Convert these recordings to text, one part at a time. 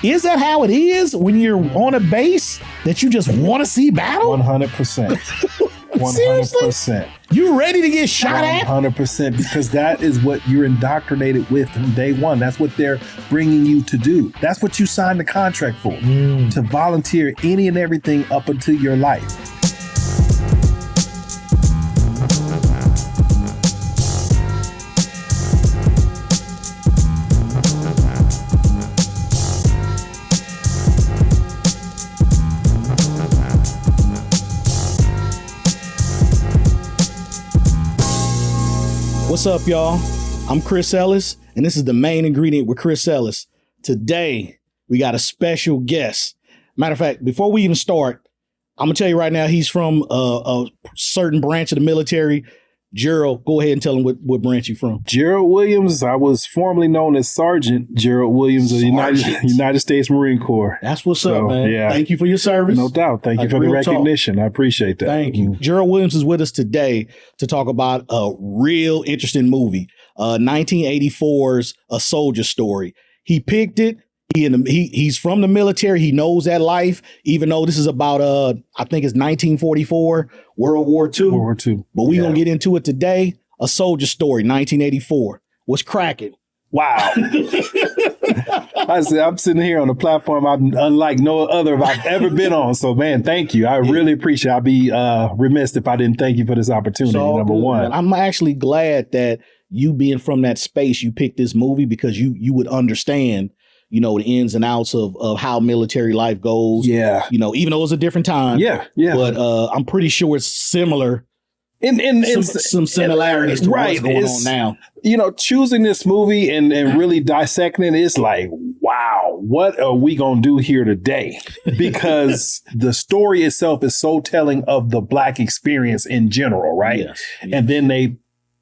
Is that how it is when you're on a base that you just want to see battle? 100%. 100%. You ready to get shot at? 100%, because that is what you're indoctrinated with from day one. That's what they're bringing you to do. That's what you signed the contract for, to volunteer any and everything up until your life. What's up, y'all? I'm Chris Ellis, and this is the main ingredient with Chris Ellis. Today, we got a special guest. Matter of fact, before we even start, I'm going to tell you right now, he's from a certain branch of the military. Gerald, go ahead and tell him what branch you from. Gerald Williams. I was formerly known as Sergeant Gerald Williams of the United States Marine Corps. That's what's up, man. Yeah. Thank you for your service. No doubt. Thank you for the recognition. I appreciate that. Thank you. Gerald Williams is with us today to talk about a real interesting movie, 1984's A Soldier Story. He picked it. He's from the military. He knows that life, even though this is about, I think it's 1944, World War II. World War II. But we're going to get into it today. A Soldier Story, 1984. What's cracking? Wow. I'm sitting here on a platform unlike no other I've ever been on. So, man, thank you. I really appreciate it. I'd be remiss if I didn't thank you for this opportunity, number one. Man. I'm actually glad that you being from that space, you picked this movie because you would understand, you know, the ins and outs of how military life goes. Yeah. You know, even though it's a different time. Yeah. But I'm pretty sure it's similar. Some similarities to what's going on now. You know, choosing this movie and really dissecting it is like, wow, what are we going to do here today? Because the story itself is so telling of the Black experience in general, right? Yes. And then they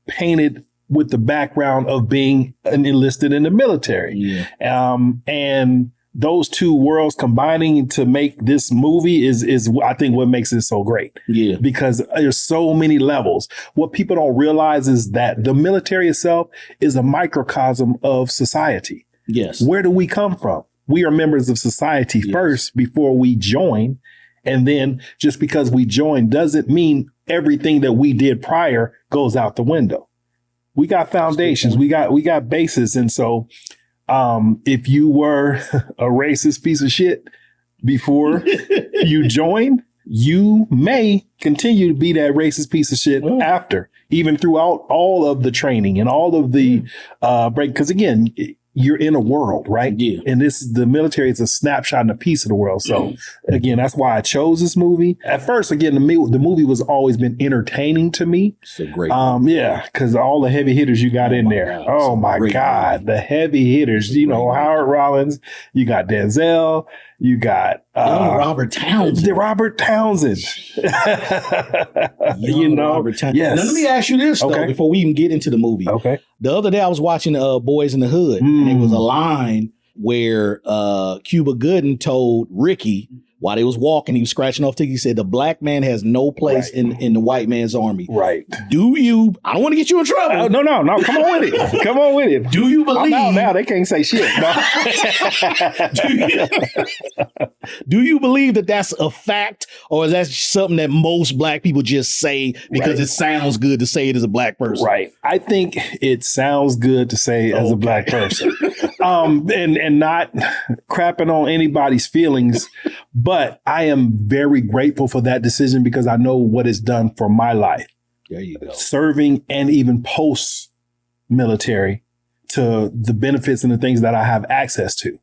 painted with the background of being enlisted in the military. Yeah. And those two worlds combining to make this movie is I think what makes it so great. Yeah. Because there's so many levels. What people don't realize is that the military itself is a microcosm of society. Yes. Where do we come from? We are members of society first before we join. And then just because we join doesn't mean everything that we did prior goes out the window. We got foundations. We got bases. And so if you were a racist piece of shit before you joined, you may continue to be that racist piece of shit after, even throughout all of the training and all of the break. Because again, you're in a world, right? Yeah. And the military is a snapshot and a piece of the world. So again, that's why I chose this movie. At first, again, the movie was always been entertaining to me. It's a great yeah, because all the heavy hitters you got in there. Oh my God, the heavy hitters. You know, Howard Rollins, you got Denzel, you got Robert Townsend. Robert Townsend. You know, Robert Townsend. Yes. Now, let me ask you this though, before we even get into the movie. Okay. The other day I was watching Boys in the Hood, and there was a line where Cuba Gooding told Ricky while they was walking, he was scratching off tickets. He said, the black man has no place in the white man's army. Right. I don't want to get you in trouble. No. Come on with it. Come on with it. Do you believe? Now they can't say shit. No. Do you believe that that's a fact, or is that something that most black people just say because it sounds good to say it as a black person? Right. I think it sounds good to say as a black person. And not crapping on anybody's feelings, but I am very grateful for that decision because I know what it's done for my life. There you go. Serving and even post military to the benefits and the things that I have access to,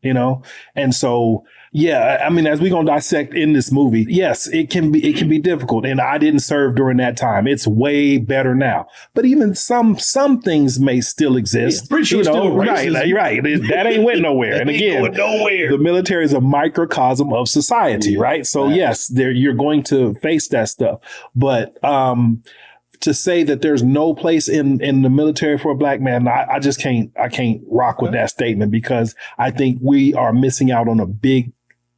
you know? And so, yeah, I mean, as we're going to dissect in this movie, yes, it can be difficult. And I didn't serve during that time. It's way better now. But even some things may still exist. Yeah, pretty sure still right. That ain't went nowhere. And again, the military is a microcosm of society, right? So yes, you're going to face that stuff. But to say that there's no place in the military for a black man, I just can't rock with that statement, because I think we are missing out on a big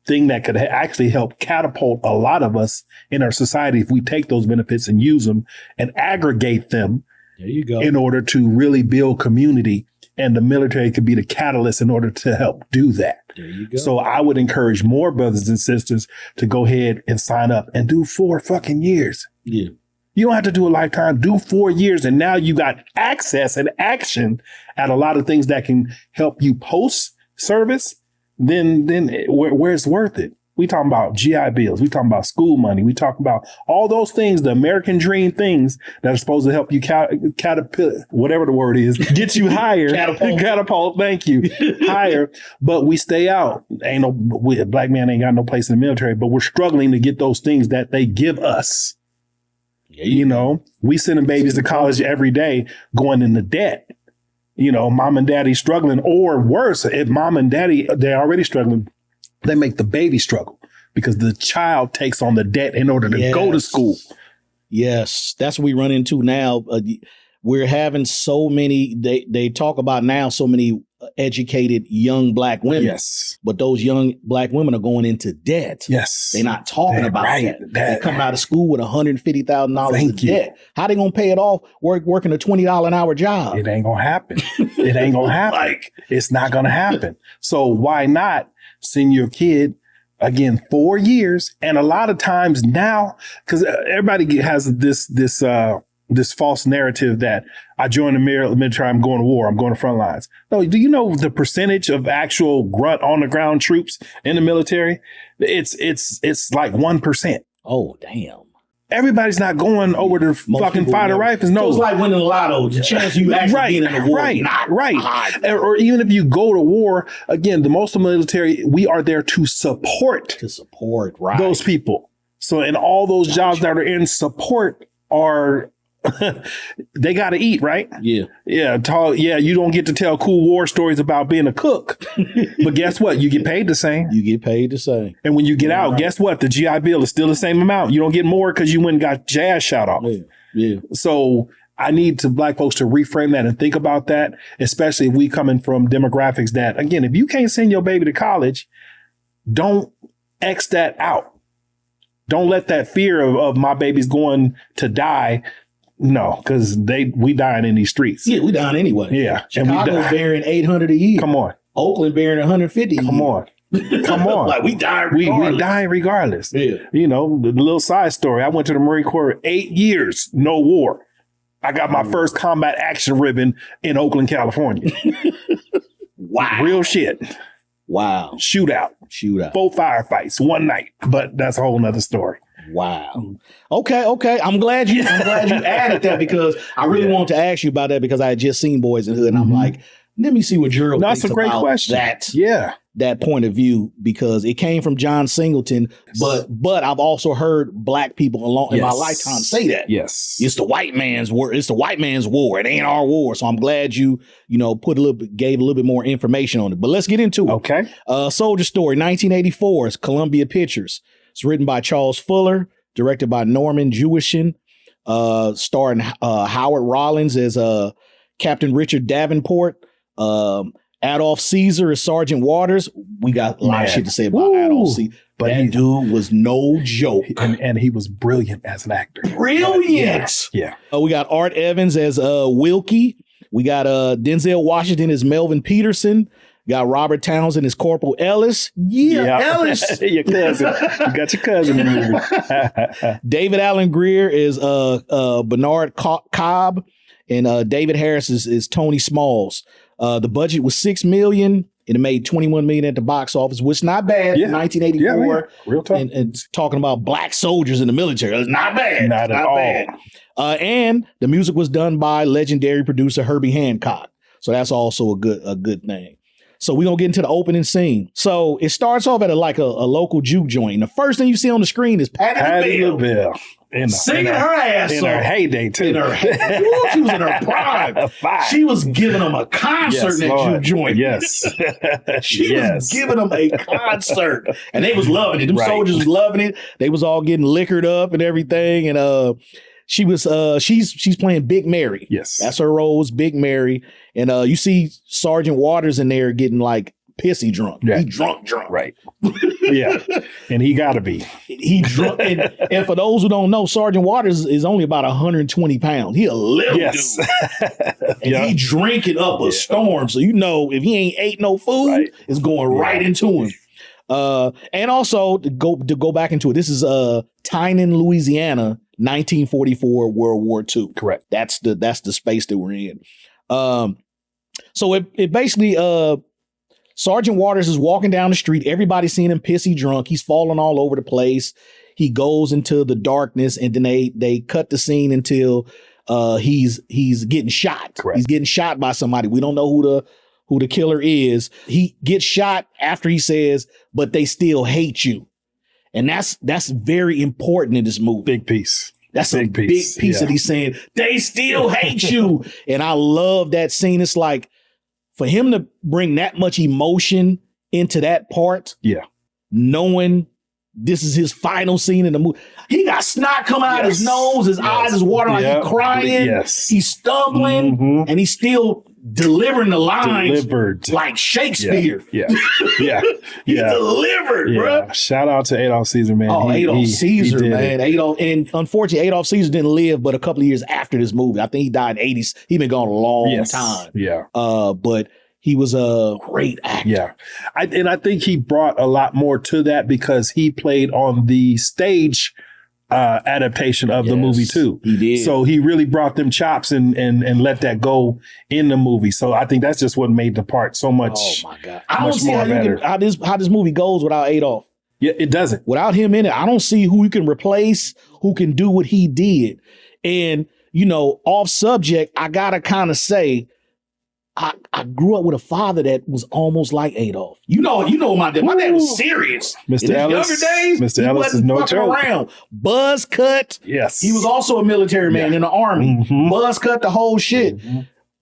thing that could actually help catapult a lot of us in our society if we take those benefits and use them and aggregate them. There you go. In order to really build community, and the military could be the catalyst in order to help do that. There you go. So I would encourage more brothers and sisters to go ahead and sign up and do 4 fucking years. Yeah. You don't have to do a lifetime, do 4 years. And now you got access and action at a lot of things that can help you post service. Then where it's worth it. We talking about GI bills. We talking about school money. We talking about all those things, the American dream things that are supposed to help you catapult, whatever the word is, get you higher. Catapult. Thank you. Higher. But we stay out. Black man ain't got no place in the military, but we're struggling to get those things that they give us. Yeah, you know, we sending babies to college every day going into debt. You know, mom and daddy struggling, or worse, if mom and daddy, they're already struggling, they make the baby struggle because the child takes on the debt in order to go to school. Yes, that's what we run into now. We're having so many, they talk about now so many educated young black women. Yes. But those young black women are going into debt. Yes. They're not talking about that. They're coming out of school with $150,000 in debt. How they going to pay it off working a $20 an hour job? It ain't going to happen. It ain't going to happen. It's not going to happen. So why not send your kid, again, 4 years? And a lot of times now, because everybody has this false narrative that I joined the military, I'm going to war, I'm going to front lines. No, do you know the percentage of actual grunt on the ground troops in the military? It's like 1%. Oh, damn. Everybody's not going over to fucking fire the rifles. No, so it's like winning the lotto. The chance you actually being in the war. Right. Or even if you go to war, again, the most of the military, we are there to support. Those people. So in all those jobs that are in support are they got to eat, right? Yeah. You don't get to tell cool war stories about being a cook. But guess what? You get paid the same. And when you get out, guess what? The GI Bill is still the same amount. You don't get more because you went and got jazz shot off. Yeah. So I need black folks to reframe that and think about that, especially if we coming from demographics that, again, if you can't send your baby to college, don't X that out. Don't let that fear of my baby's going to die. No, because we dying in these streets. Yeah, we dying anyway. Yeah. Chicago's bearing 800 a year. Come on. Oakland bearing 150 a year. Come on. Like we dying regardless. We dying regardless. Yeah. You know, the little side story. I went to the Marine Corps 8 years, no war. I got my first combat action ribbon in Oakland, California. Wow. Real shit. Wow. Shootout. 4 firefights, one night. But that's a whole nother story. Wow. Okay. I'm glad you added that because I really wanted to ask you about that because I had just seen Boys in the Hood and I'm like, let me see what Gerald thinks that's a great about question. that point of view because it came from John Singleton, but I've also heard black people in my lifetime say that. Yes. It's the white man's war. It's the white man's war. It ain't our war. So I'm glad you gave a little bit more information on it. But let's get into it. Okay. Soldier Story, 1984. It's Columbia Pictures. It's written by Charles Fuller, directed by Norman Jewison, starring Howard Rollins as Captain Richard Davenport. Adolph Caesar is Sergeant Waters. We got a lot of shit to say about Adolf Caesar. But that dude was no joke. And he was brilliant as an actor. Brilliant. Yeah. We got Art Evans as Wilkie. We got Denzel Washington as Melvin Peterson. Got Robert Townsend as Corporal Ellis. Ellis. Your cousin. You got your cousin in here. David Allen Greer is Bernard Cobb. And David Harris is Tony Smalls. The budget was $6 million. And it made $21 million at the box office, which is not bad in 1984. Yeah, real tough. And talking about black soldiers in the military. It's not bad. Not at all. Bad. And the music was done by legendary producer Herbie Hancock. So that's also a good thing. So we're going to get into the opening scene. So it starts off at a local juke joint. And the first thing you see on the screen is Patti LaBelle. Singing her ass off. In her heyday, too. She was in her prime. She was giving them a concert in that juke joint. Yes. She was giving them a concert. And they was loving it. Them soldiers was loving it. They was all getting liquored up and everything. And she was she's playing Big Mary. Yes. That's her role, is Big Mary. And you see Sergeant Waters in there getting like pissy drunk. Yeah. He drunk. Right. Yeah. And he gotta be. He drunk. And for those who don't know, Sergeant Waters is only about 120 pounds. He a little dude. And he drinking up a storm. So, if he ain't ate no food, it's going right into him. And also to go back into it, this is Tynan, Louisiana, 1944, World War II. Correct. That's the space that we're in. So it basically Sergeant Waters is walking down the street. Everybody's seeing him pissy drunk. He's falling all over the place. He goes into the darkness, and then they cut the scene until he's getting shot. Correct. He's getting shot by somebody. We don't know who the killer is. He gets shot after he says, "But they still hate you," and that's very important in this movie. Big piece. That's a big piece of he's saying, "They still hate you," and I love that scene. It's like, for him to bring that much emotion into that part, knowing this is his final scene in the movie. He got snot coming out of his nose, his eyes is watering, like he's crying, he's stumbling, and he's still delivering the lines like Shakespeare. He delivered, bro. Shout out to Adolph Caesar, man. Adolph Caesar, man. And unfortunately, Adolph Caesar didn't live but a couple of years after this movie. I think he died in the 80s. He'd been gone a long time. But he was a great actor. Yeah. I think he brought a lot more to that because he played on the stage adaptation of the movie too. He did. So he really brought them chops and let that go in the movie. So I think that's just what made the part so much. Oh my God. I don't see how this movie goes without Adolph. Yeah, it doesn't. Without him in it, I don't see who you can replace, who can do what he did. And, off subject, I gotta kind of say, I grew up with a father that was almost like Adolph. My dad was serious. Mr. Ellis. Younger days, Mr. Ellis is no joke. Around. Buzz cut. Yes. He was also a military man in the Army. Buzz cut the whole shit.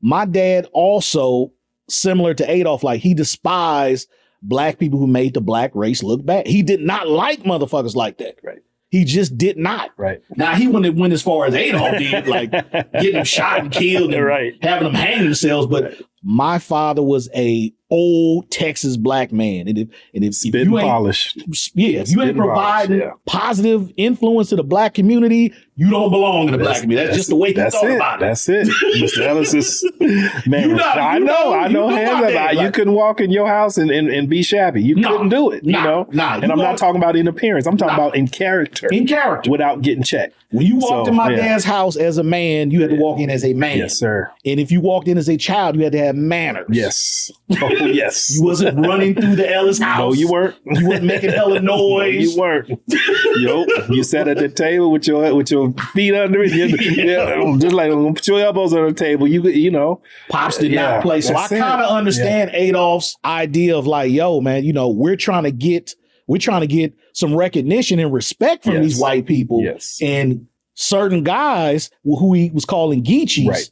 My dad also, similar to Adolph, like he despised black people who made the black race look bad. He did not like motherfuckers like that. Right. He just did not. Right. Now, he wouldn't went as far as Adolf did, like getting them shot and killed and having them hang themselves. But my father was a old Texas black man. And if spit and polish. If you ain't providing positive influence to the black community, you don't belong in the black community. That's just the way he thought about it. That's it. Mr. Ellis is, man, I know hands up. You couldn't walk in your house and be shabby. You couldn't do it, And I'm not talking about in appearance. I'm talking about in character. In character. Without getting checked. When you walked in my dad's house as a man, you had to walk in as a man. Yes, sir. And if you walked in as a child, you had to have manners. Yes. Oh, yes. You wasn't running through the Ellis house. No, you weren't. You weren't making hella noise. No, you weren't. You sat at the table with your feet under it. Just like put your elbows on the table. Pops did not play. So I kind of understand Adolph's idea of like, yo, man, we're trying to get some recognition and respect from these white people. Yes. And certain guys who he was calling Geechees. Right.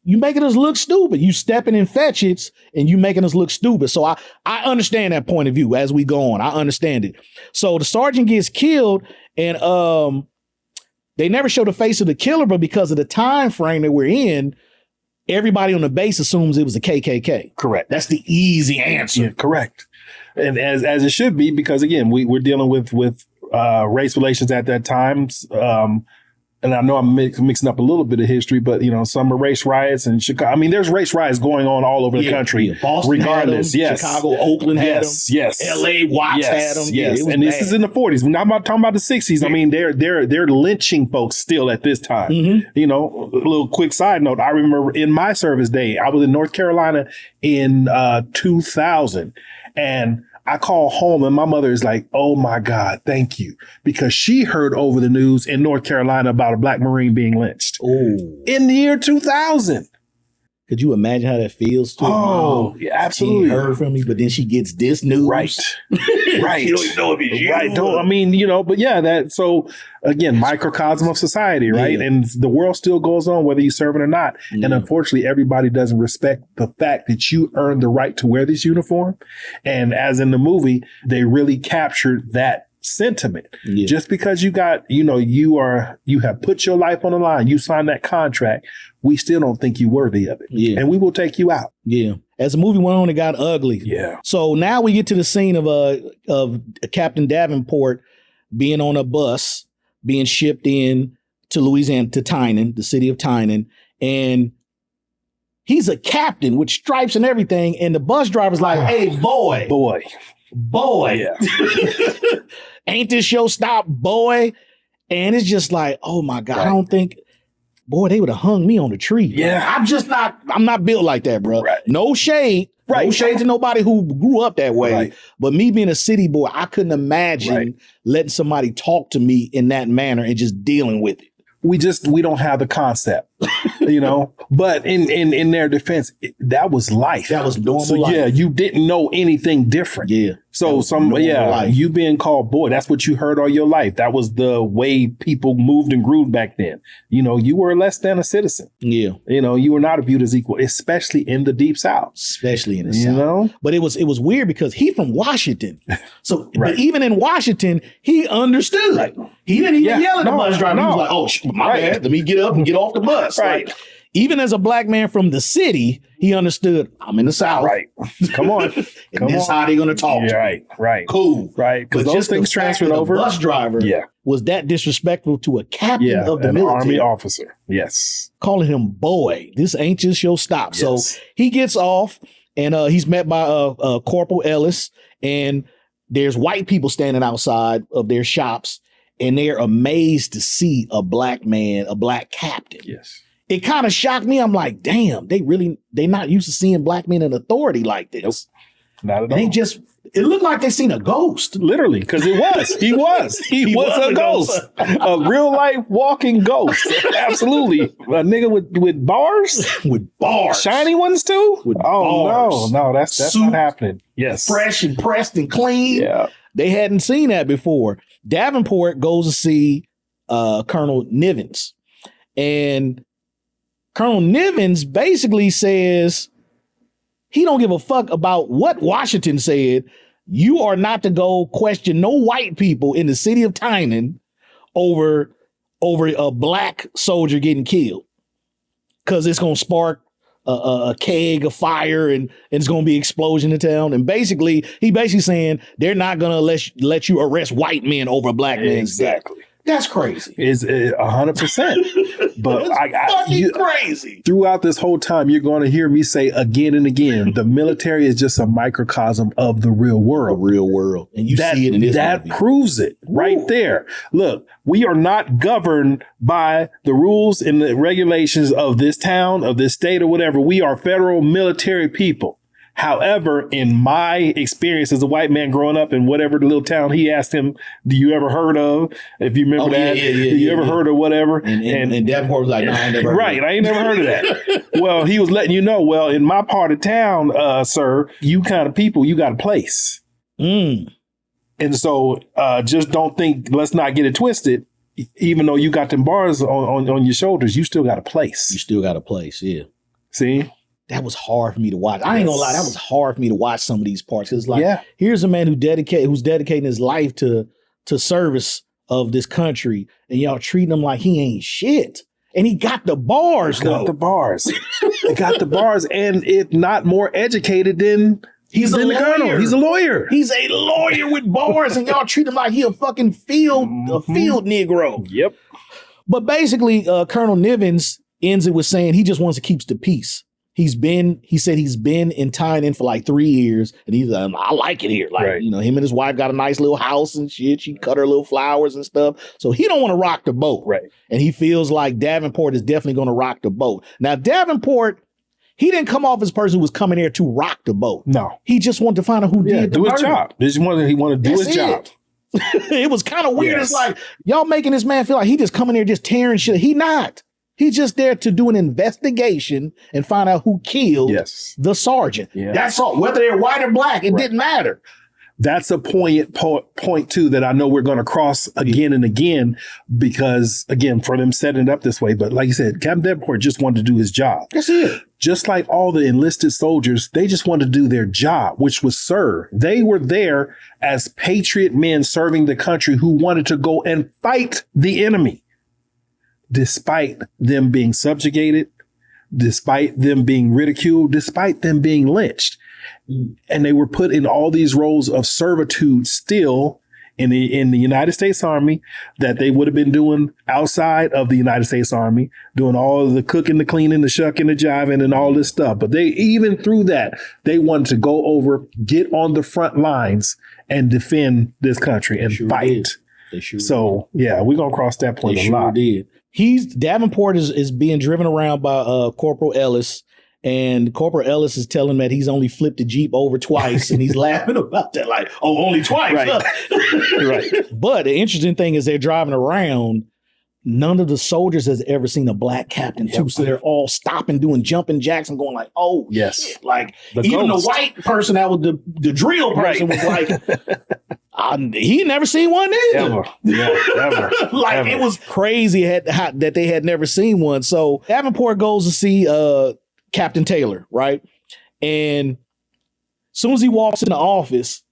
You making us look stupid. You stepping in fetchits and you making us look stupid. So I understand that point of view as we go on. I understand it. So the sergeant gets killed and they never show the face of the killer, but because of the time frame that we're in, everybody on the base assumes it was the KKK. Correct. That's the easy answer. Yeah, correct. And as it should be, because again, we're dealing with race relations at that time. And I know I'm mixing up a little bit of history, but summer race riots in Chicago. I mean, there's race riots going on all over the country. Boston regardless, had them, Chicago, Oakland had them. Yes. L.A. Watts had them. Yes, and this is in the 40s. We're not talking about the 60s. I mean, they're lynching folks still at this time. A little quick side note. I remember in my service day, I was in North Carolina in 2000, and I call home and my mother is like, oh my God, thank you. Because she heard over the news in North Carolina about a black Marine being lynched. Ooh. In the year 2000. Could you imagine how that feels to Oh, yeah, absolutely. She heard from me, but then she gets this news. Right. Right. She don't even know if it's you. Right. But yeah, so again, microcosm of society, right? Yeah. And the world still goes on whether you serve it or not. Yeah. And unfortunately, everybody doesn't respect the fact that you earned the right to wear this uniform. And as in the movie, they really captured that sentiment. Yeah. Just because you got, you have put your life on the line, you signed that contract, we still don't think you worthy of it. Yeah. And we will take you out. Yeah. As the movie went on, it got ugly. Yeah. So now we get to the scene of Captain Davenport being on a bus, being shipped in to Louisiana, to Tynan, the city of Tynan. And he's a captain with stripes and everything. And the bus driver's like, hey, boy. Yeah. Ain't this your stop, boy? And it's just like, oh my God, I don't think, boy, they would have hung me on the tree. Yeah. I'm not built like that, bro. Right. No shade. Right. No shade to nobody who grew up that way. Right. But me being a city boy, I couldn't imagine letting somebody talk to me in that manner and just dealing with it. We don't have the concept, but in their defense, that was life. That was normal life. Yeah, you didn't know anything different. Yeah. So you being called boy, that's what you heard all your life. That was the way people moved and grew back then. You were less than a citizen. Yeah. You were not viewed as equal, especially in the Deep South. Especially in the South. But it was weird because he from Washington. So but even in Washington, he understood. Like, he didn't even yell at the bus driver. He was like, oh, my bad. Let me get up and get off the bus. Right. Like, even as a black man from the city, he understood, I'm in the South. Right. Come on. And this is how they're going to talk to me. Right. Cool. Right. Because those things transferred over. The bus driver was that disrespectful to a captain of the military. Army officer. Yes. Calling him boy. This ain't just your stop. Yes. So he gets off and he's met by Corporal Ellis. And there's white people standing outside of their shops. And they're amazed to see a black man, a black captain. Yes. It kind of shocked me. I'm like, damn, they not used to seeing black men in authority like this. Not at all. It looked like they seen a ghost. Literally, because he was a ghost. A real life walking ghost. Absolutely. A nigga with bars? With bars. Shiny ones too? With bars. No, that's Suit, not happening. Yes. Fresh and pressed and clean. Yeah. They hadn't seen that before. Davenport goes to see Colonel Nivens. And Colonel Nivens basically says he don't give a fuck about what Washington said. You are not to go question no white people in the city of Tynan over a black soldier getting killed. Because it's going to spark a keg of fire and it's going to be explosion in town. And he basically saying they're not going to let you arrest white men over a black man's death. That's crazy. Is 100%. But fucking crazy. Throughout this whole time, you're going to hear me say again and again, the military is just a microcosm of the real world. The real world. And you see it in this movie. Proves it right there. Look, we are not governed by the rules and the regulations of this town, of this state, or whatever. We are federal military people. However, in my experience as a white man growing up in whatever the little town, he asked him, do you ever heard of, if you remember that, you ever heard of whatever? And Davenport was like, no, I ain't never heard of that. I ain't never heard of that. Well, he was letting you know, well, in my part of town, sir, you kind of people, you got a place. And so just don't think, let's not get it twisted. Even though you got them bars on your shoulders, you still got a place. You still got a place, yeah. See? That was hard for me to watch. I ain't gonna lie, that was hard for me to watch some of these parts. It's like, here's a man who's dedicating his life to service of this country, and y'all treating him like he ain't shit. And he got the bars, though. He got the bars, and if not more educated than he's a lawyer. Colonel. He's a lawyer. He's a lawyer with bars, and y'all treat him like he a fucking field Negro. Yep. But basically, Colonel Nivens ends it with saying he just wants to keep the peace. He said he's been in Tynan for like 3 years, and he's I like it here. Like, him and his wife got a nice little house and shit. She cut her little flowers and stuff. So he don't want to rock the boat. Right. And he feels like Davenport is definitely going to rock the boat. Now, Davenport, he didn't come off as a person who was coming there to rock the boat. No. He just wanted to find out who did the his job. He wanted to do his job. It was kind of weird. It's like, y'all making this man feel like he just coming there just tearing shit. He not. He's just there to do an investigation and find out who killed the sergeant. Yeah. That's all. Whether they're white or black, it didn't matter. That's a point too that I know we're going to cross again and again because, again, for them setting it up this way. But like you said, Captain Davenport just wanted to do his job. That's it. Just like all the enlisted soldiers, they just wanted to do their job, which was serve. They were there as patriot men serving the country who wanted to go and fight the enemy. Despite them being subjugated, despite them being ridiculed, despite them being lynched. And they were put in all these roles of servitude still in the United States Army that they would have been doing outside of the United States Army, doing all of the cooking, the cleaning, the shucking, the jiving, and all this stuff. But they, even through that, they wanted to go over, get on the front lines and defend this country and fight. They sure so, yeah, we're going to cross that point a lot. Did. Davenport is being driven around by Corporal Ellis. And Corporal Ellis is telling him that he's only flipped the Jeep over twice, and he's laughing about that, like, oh, only twice. Right. Right. But the interesting thing is they're driving around. None of the soldiers has ever seen a black captain, too. So they're all stopping, doing jumping jacks and going like, oh, yes. Shit. Like, even the white person that was the drill person was like, he never seen one either. Ever. Yeah, ever. Like, ever. It was crazy that they had never seen one. So Davenport goes to see Captain Taylor, right? And as soon as he walks in the office,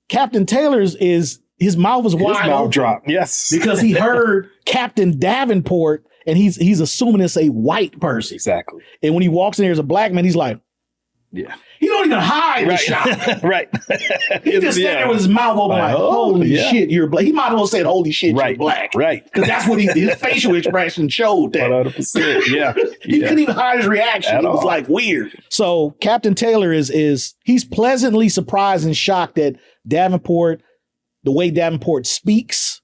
Captain Taylor's his mouth is wide open. Dropped. Yes. Because he heard Captain Davenport, and he's assuming it's a white person. Exactly. And when he walks in there as a black man, he's like, yeah. He don't even hide the shock. Right. He just standing there with his mouth open like, holy shit, you're black. He might as well said, holy shit, you're black. Right. Because that's what his facial expression showed that. 100%. Yeah. He couldn't even hide his reaction. It was like weird. So Captain Taylor he's pleasantly surprised and shocked that Davenport, the way Davenport speaks,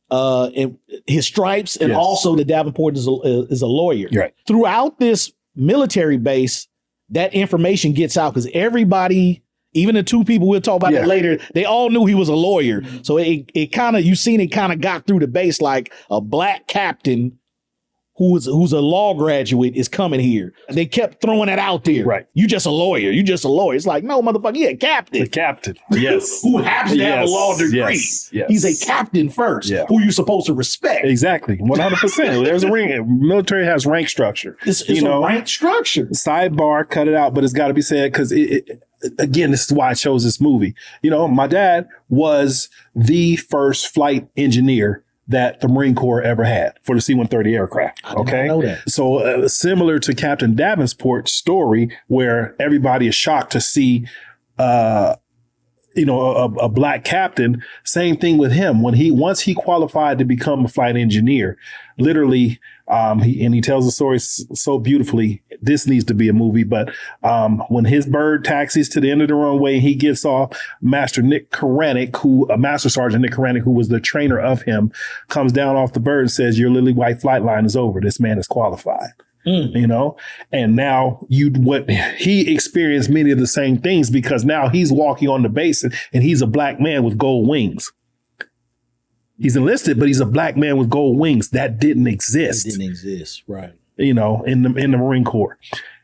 and his stripes, and also that Davenport is a lawyer. Right. Throughout this military base, that information gets out because everybody, even the two people we'll talk about that later, they all knew he was a lawyer. So it kind of got through the base like a black captain who's a law graduate is coming here. They kept throwing that out there. Right. You just a lawyer. You just a lawyer. It's like, no, motherfucker, he a captain. The captain. Yes. Who happens to have a law degree. Yes. He's a captain first, who you're supposed to respect. Exactly. 100%. There's a ring. Military has rank structure. It's a rank structure. Sidebar, cut it out, but it's got to be said because again, this is why I chose this movie. My dad was the first flight engineer that the Marine Corps ever had for the C-130 aircraft. I did not know that. So similar to Captain Davenport's story, where everybody is shocked to see, a black captain. Same thing with him. Once he qualified to become a flight engineer, literally, he tells the story so beautifully. This needs to be a movie, but when his bird taxis to the end of the runway, he gets off. Master Sergeant Nick Koranick, who was the trainer of him, comes down off the bird and says, "Your lily white flight line is over. This man is qualified." And now he experienced many of the same things because now he's walking on the base and he's a black man with gold wings. He's enlisted, but he's a black man with gold wings. That didn't exist. Right. In the Marine Corps.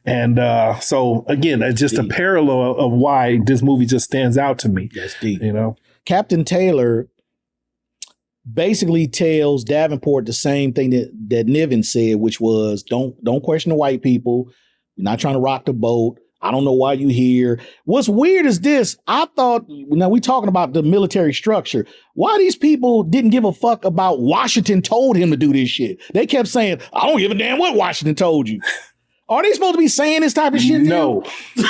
And so again, that's just a parallel of why this movie just stands out to me. That's deep. Captain Taylor basically tells Davenport the same thing that Niven said, which was don't question the white people. We're not trying to rock the boat. I don't know why you here. What's weird is this. I thought, now we talking about the military structure. Why these people didn't give a fuck about Washington told him to do this shit? They kept saying, I don't give a damn what Washington told you. Are they supposed to be saying this type of shit? No,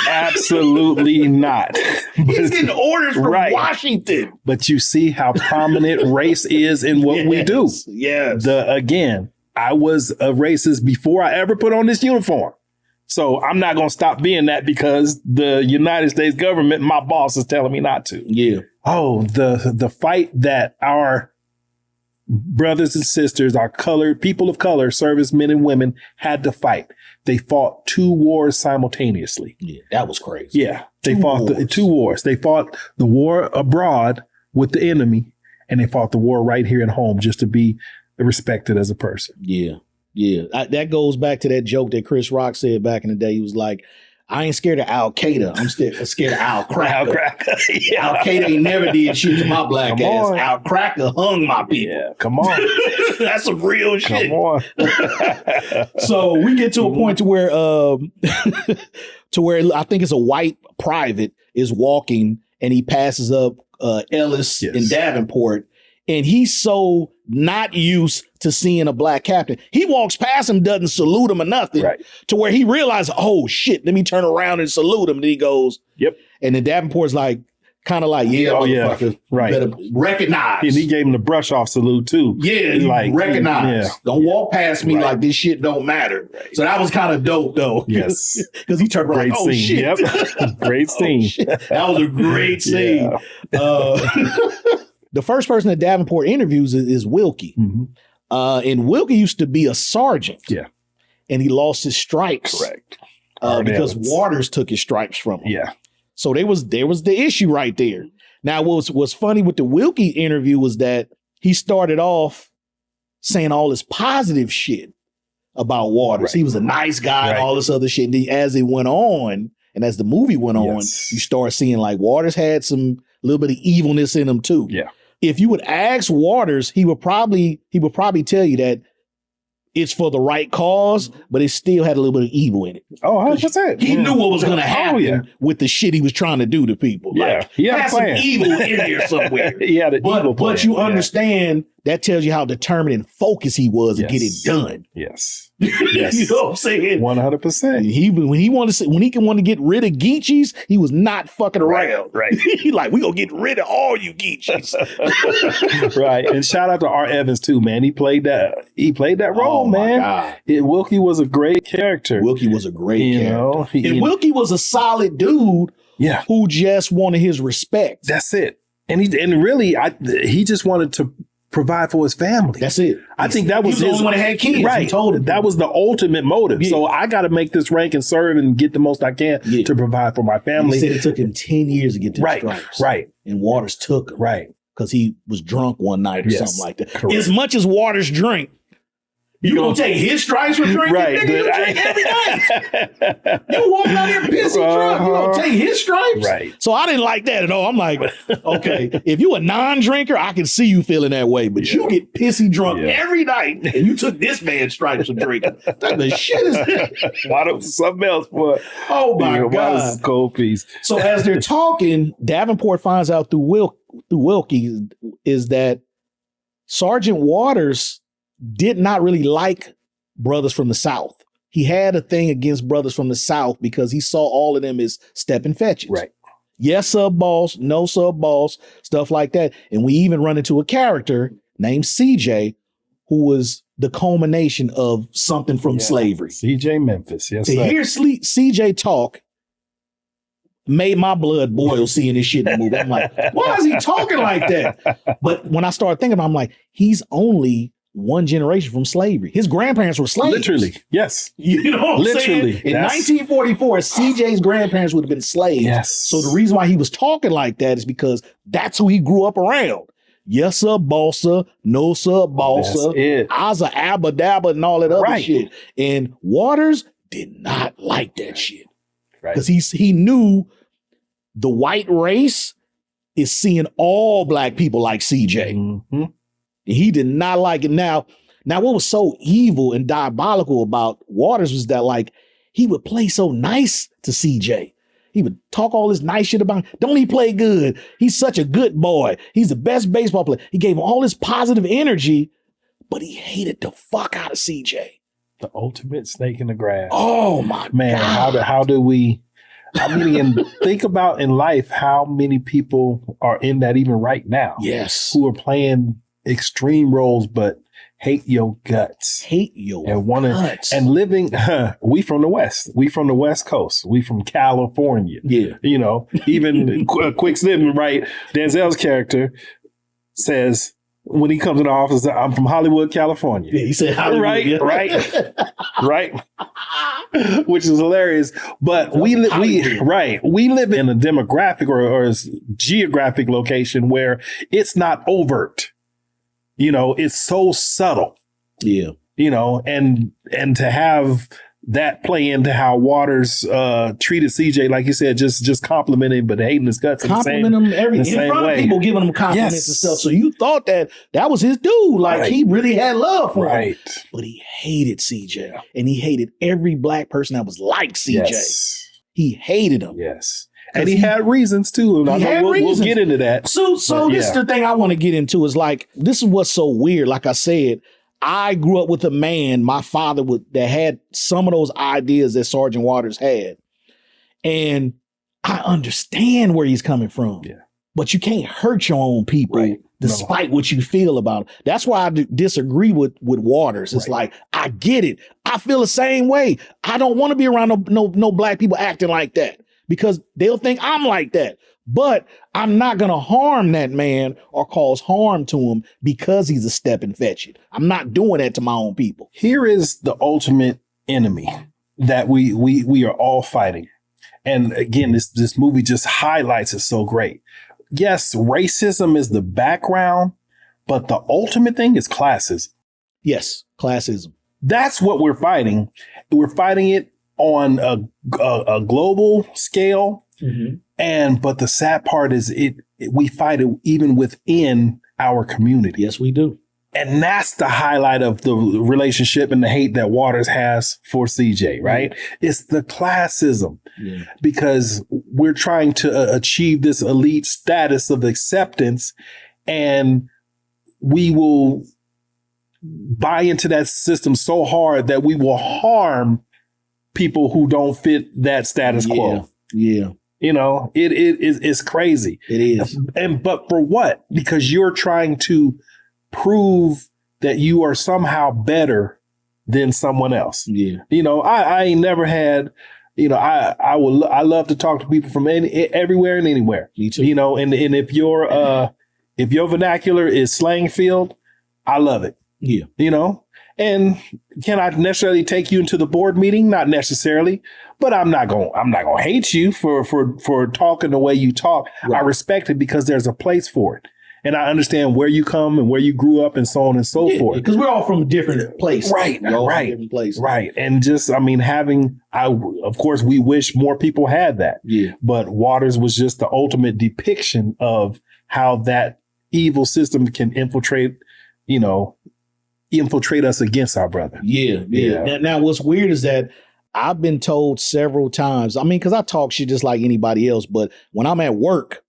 absolutely not. He's getting orders from Washington. But you see how prominent race is in what we do. Yes. Again, I was a racist before I ever put on this uniform. So I'm not going to stop being that because the United States government, my boss, is telling me not to. Yeah. Oh, the fight that our brothers and sisters, our people of color, servicemen and women had to fight. They fought 2 wars simultaneously. Yeah, that was crazy. Yeah, they fought 2 wars. They fought the war abroad with the enemy, and they fought the war right here at home just to be respected as a person. Yeah. Yeah. That goes back to that joke that Chris Rock said back in the day. He was like, I ain't scared of Al Qaeda. I'm scared of Al Cracker. Al Qaeda ain't never did shit to my black ass. Al Cracker hung my people. Yeah, come on. That's some real shit. Come on. So we get to a point to where I think it's a white private is walking and he passes up Ellis and Davenport. And he's so not used to seeing a black captain. He walks past him, doesn't salute him or nothing, to where he realizes, oh shit, let me turn around and salute him. And then he goes, yep. And then Davenport's like, kind of like, motherfucker, better recognize. And he gave him the brush off salute too. Yeah, like recognize. Don't walk past me like this shit don't matter. So that was kind of dope though. Yes. Because he turned around, oh scene. shit. Yep. Great scene. That was a great scene. The first person that Davenport interviews is Wilkie. Mm-hmm. And Wilkie used to be a sergeant. Yeah. And he lost his stripes. Correct. Because Waters took his stripes from him. Yeah. So there was the issue right there. Now, what's funny with the Wilkie interview was that he started off saying all this positive shit about Waters. Right. He was a nice guy and all this other shit. And then as it went on, and as the movie went on, you start seeing like Waters had some little bit of evilness in him too. Yeah. If you would ask Waters, he would probably tell you that it's for the right cause, but it still had a little bit of evil in it. Oh, 100%. He knew what was going to happen with the shit he was trying to do to people. Yeah, like, he had some evil in there somewhere. He had an evil plan. But you understand that tells you how determined and focused he was to get it done. Yes. Yes. You know what I'm saying? 100%. When he wanted to get rid of Geechees, he was not fucking around. Right. He like, we gonna get rid of all you Geechees. Right. And shout out to R. Evans too, man. He played that role, man. Wilkie was a great character. Wilkie was a great character. And Wilkie was a solid dude. Yeah. Who just wanted his respect. That's it. And he just wanted to provide for his family. That's it. I think that was the only one that had kids. Right. He told him. That was the ultimate motive. Yeah. So I got to make this rank and serve and get the most I can to provide for my family. He said it took him 10 years to get to the stripes. Right. And Waters took him. Right. Because he was drunk one night or something like that. Correct. As much as Waters drank, you gonna take his stripes for drinking? Right. Nigga, you drink every night. You walk out here pissy drunk. You gonna take his stripes? Right. So I didn't like that at all. I'm like, okay, if you a non-drinker, I can see you feeling that way. But you get pissy drunk every night, and you took this man's stripes for drinking. What the shit is that? Why don't something else for? Oh my God! Cold piece. So as they're talking, Davenport finds out through Wilkie is that Sergeant Waters did not really like brothers from the South. He had a thing against brothers from the South because he saw all of them as stepping fetches. Right. Yes, sub boss, no sub boss, stuff like that. And we even run into a character named CJ, who was the culmination of something from slavery. CJ Memphis, yes. To hear CJ talk made my blood boil seeing this shit in the movie. I'm like, why is he talking like that? But when I started thinking about it, I'm like, he's only one generation from slavery. His grandparents were slaves. Literally, yes. You know what I'm saying? In 1944, CJ's grandparents would have been slaves. Yes. So the reason why he was talking like that is because that's who he grew up around. Yes, sir, bossa. No, sir, bossa. Aza, abba, dabba, and all that other shit. And Waters did not like that shit. Because he knew the white race is seeing all black people like CJ. Mm-hmm. He did not like it. Now, what was so evil and diabolical about Waters was that, like, he would play so nice to CJ. He would talk all this nice shit about him. Don't he play good? He's such a good boy. He's the best baseball player. He gave him all this positive energy, but he hated the fuck out of CJ. The ultimate snake in the grass. Oh my man! God. How do we? I mean, and think about in life how many people are in that even right now. Yes, who are playing extreme roles, but hate your guts. Hate your guts. And living, we from the West. We from the West Coast. We from California. Yeah. You know, even a quick snippet, right? Denzel's character says, when he comes in the office, I'm from Hollywood, California. Yeah, he said Hollywood. Right. Which is hilarious. But we live in a demographic or a geographic location where it's not overt. You know, it's so subtle. Yeah. You know, and to have that play into how Waters treated CJ, like you said, just complimenting, but hating his guts. Complimenting him in front of people, giving him compliments and stuff. So you thought that was his dude. Like he really had love for him. But he hated CJ. And he hated every black person that was like CJ. Yes. He hated him. Yes. And he had reasons too. And I know we'll get into that. So this is the thing I want to get into is like, this is what's so weird. Like I said, I grew up with a man, my father that had some of those ideas that Sergeant Waters had. And I understand where he's coming from. Yeah. But you can't hurt your own people despite what you feel about it. That's why I disagree with Waters. It's like, I get it. I feel the same way. I don't want to be around no black people acting like that because they'll think I'm like that. But I'm not going to harm that man or cause harm to him because he's a step and fetch it. I'm not doing that to my own people. Here is the ultimate enemy that we are all fighting. And again, this movie just highlights it so great. Yes, racism is the background, but the ultimate thing is classism. Yes, classism. That's what we're fighting. We're fighting it on a global scale. Mm-hmm. But the sad part is we fight it even within our community. Yes, we do. And that's the highlight of the relationship and the hate that Waters has for CJ, right? Mm-hmm. It's the classism because we're trying to achieve this elite status of acceptance, and we will buy into that system so hard that we will harm people who don't fit that status quo. Yeah. You know, it's crazy. It is. But for what? Because you're trying to prove that you are somehow better than someone else. Yeah. You know, I ain't never had, you know, I love to talk to people from everywhere and anywhere. Me too. You know, and if your vernacular is slang field, I love it. Yeah. You know, and can I necessarily take you into the board meeting? Not necessarily, but I'm not gonna hate you for talking the way you talk. Right. I respect it because there's a place for it. And I understand where you come and where you grew up and so on and so forth. Because we're all from different places. Right. Different places. Right. And just, I mean, of course, we wish more people had that. Yeah. But Waters was just the ultimate depiction of how that evil system can infiltrate us against our brother. Yeah. Now, what's weird is that I've been told several times, I mean, because I talk shit just like anybody else, but when I'm at work,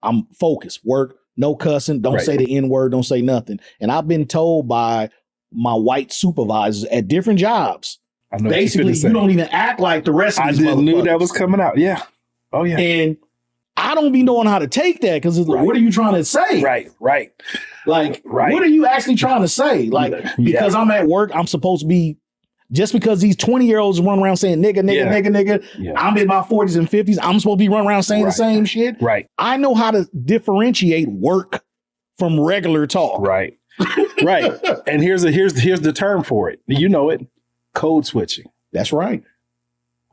I'm focused. Work. No cussing. Don't say the N-word. Don't say nothing. And I've been told by my white supervisors at different jobs, basically, you don't even act like the rest of these motherfuckers. I knew that was coming out. Yeah. Oh, yeah. And I don't be knowing how to take that because it's like, what are you trying to say? Right. Like, what are you actually trying to say? Like, because I'm at work, I'm supposed to be, just because these 20-year-olds run around saying nigga, I'm in my 40s and 50s. I'm supposed to be running around saying the same shit. Right. I know how to differentiate work from regular talk. Right. And here's the term for it. You know it. Code switching. That's right.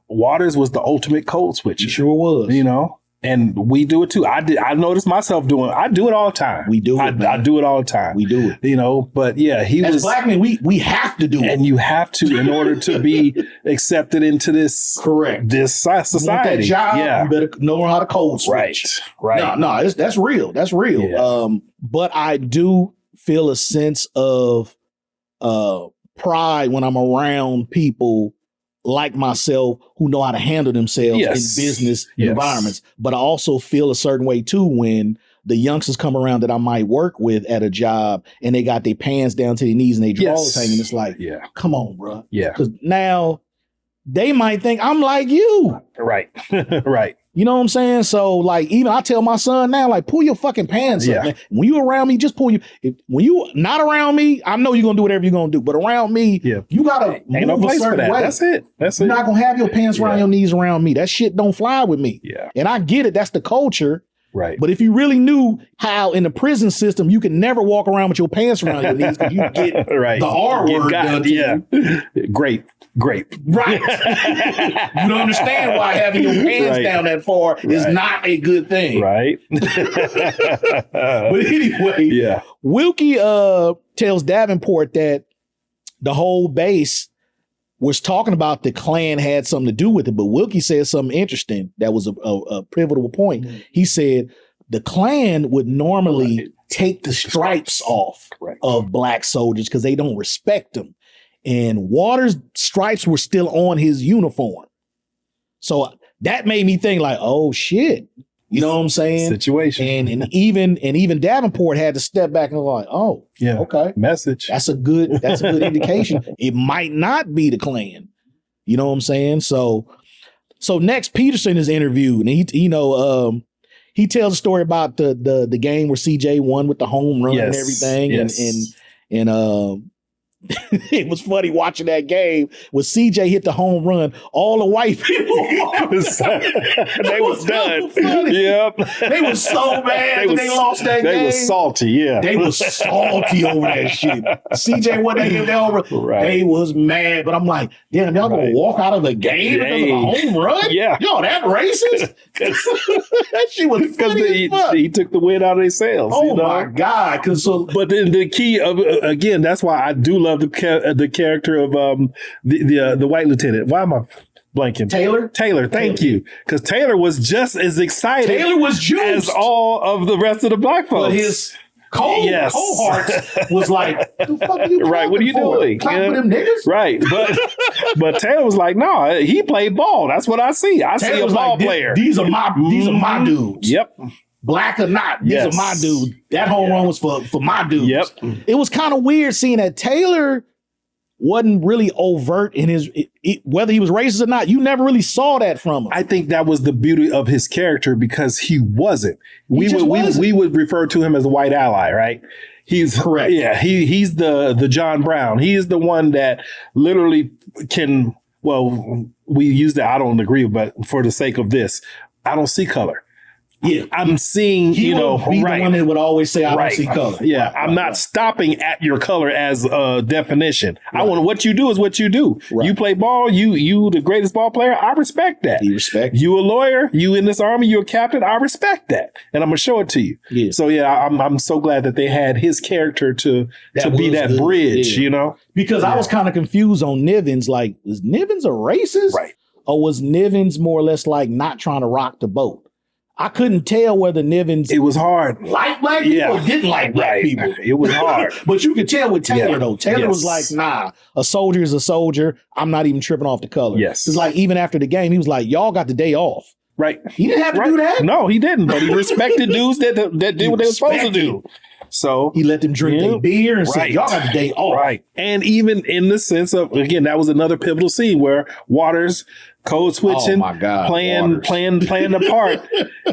Waters was the ultimate code switcher. He sure was. You know? And we do it too. I noticed myself I do it all the time. We do it. I do it all the time. We do it. You know, but yeah, as black men, we have to do it. And you have to in order to be accepted into this this society. You want that job, you better know how to code switch. Right. No, that's real. That's real. Yeah. But I do feel a sense of pride when I'm around people like myself who know how to handle themselves in business environments. But I also feel a certain way too when the youngsters come around that I might work with at a job and they got their pants down to their knees and they drawers hanging. It's like, come on, bro. Yeah. Because now they might think I'm like you. Right. Right. You know what I'm saying? So like, even I tell my son now, like, pull your fucking pants up, man. When you around me, just pull your, when you not around me, I know you're going to do whatever you're going to do, but around me, you got to move a certain way. That's it. You're not going to have your pants around your knees around me. That shit don't fly with me. Yeah. And I get it. That's the culture. Right. But if you really knew how in the prison system, you can never walk around with your pants around your knees because you get the R word done to you. Grape. Right. You don't understand why having your pants down that far is not a good thing. Right. But anyway, Wilkie tells Davenport that the whole base was talking about the Klan had something to do with it, but Wilkie said something interesting that was a pivotal point. Mm-hmm. He said the Klan would normally take the stripes off of black soldiers because they don't respect them. And Waters' stripes were still on his uniform. So that made me think like, oh shit. You know what I'm saying? Situation. And even Davenport had to step back and go like, oh, yeah, okay. Message. That's a good indication. It might not be the Klan. You know what I'm saying? So next Peterson is interviewed, and he tells a story about the game where CJ won with the home run and everything. Yes. And it was funny watching that game when CJ hit the home run. All the white people, they was done. Yep, they was so mad when they lost that game. They was salty. Yeah, they was salty over that shit. CJ wasn't able to home run. Right. They was mad, but I'm like, damn, y'all gonna walk out of the game because of a home run? Yeah, yo, that racist. That shit was funny as fuck. He took the wind out of their sails. Oh my god! But then the key of again, that's why I do love the character of the white lieutenant. Why am I blanking? Taylor, thank you. Because Taylor was just as excited. Taylor was juiced as all of the rest of the black folks. But his cohorts was like, the fuck are you right, what are you doing? Clapping them niggas? Right. But Taylor was like, no, he played ball. That's what I see. I see a ball player. These are my dudes. Yep. Black or not, these are my dudes. That home run was for my dudes. Yep. It was kind of weird seeing that Taylor wasn't really overt in his whether he was racist or not. You never really saw that from him. I think that was the beauty of his character because he wasn't. We would refer to him as a white ally, right? He's correct. Yeah, he's the John Brown. He is the one that literally can. Well, we use that. I don't agree, but for the sake of this, I don't see color. Yeah, I'm seeing, he would be the one that would always say, I don't see color. Yeah, I'm not stopping at your color as a definition. I want what you do is what you do. You play ball, you the greatest ball player. I respect that. You respect. You a lawyer, you in this army, you're a captain. I respect that. And I'm going to show it to you. Yeah. So, I'm so glad that they had his character to be that good bridge, you know? Because I was kind of confused on Nivens. Like, was Nivens a racist? Right. Or was Nivens more or less like not trying to rock the boat? I couldn't tell whether Nivens... It was hard. Liked black people or didn't like black people. It was hard. But you could tell with Taylor, though. Taylor was like, nah, a soldier is a soldier. I'm not even tripping off the color. Yes. It's like, even after the game, he was like, y'all got the day off. Right. He didn't have to do that. No, he didn't. But he respected dudes that did what they were supposed to do. So he let them drink their beer and said, y'all got the day off. Right. And even in the sense of, again, that was another pivotal scene where Waters code switching, playing the part.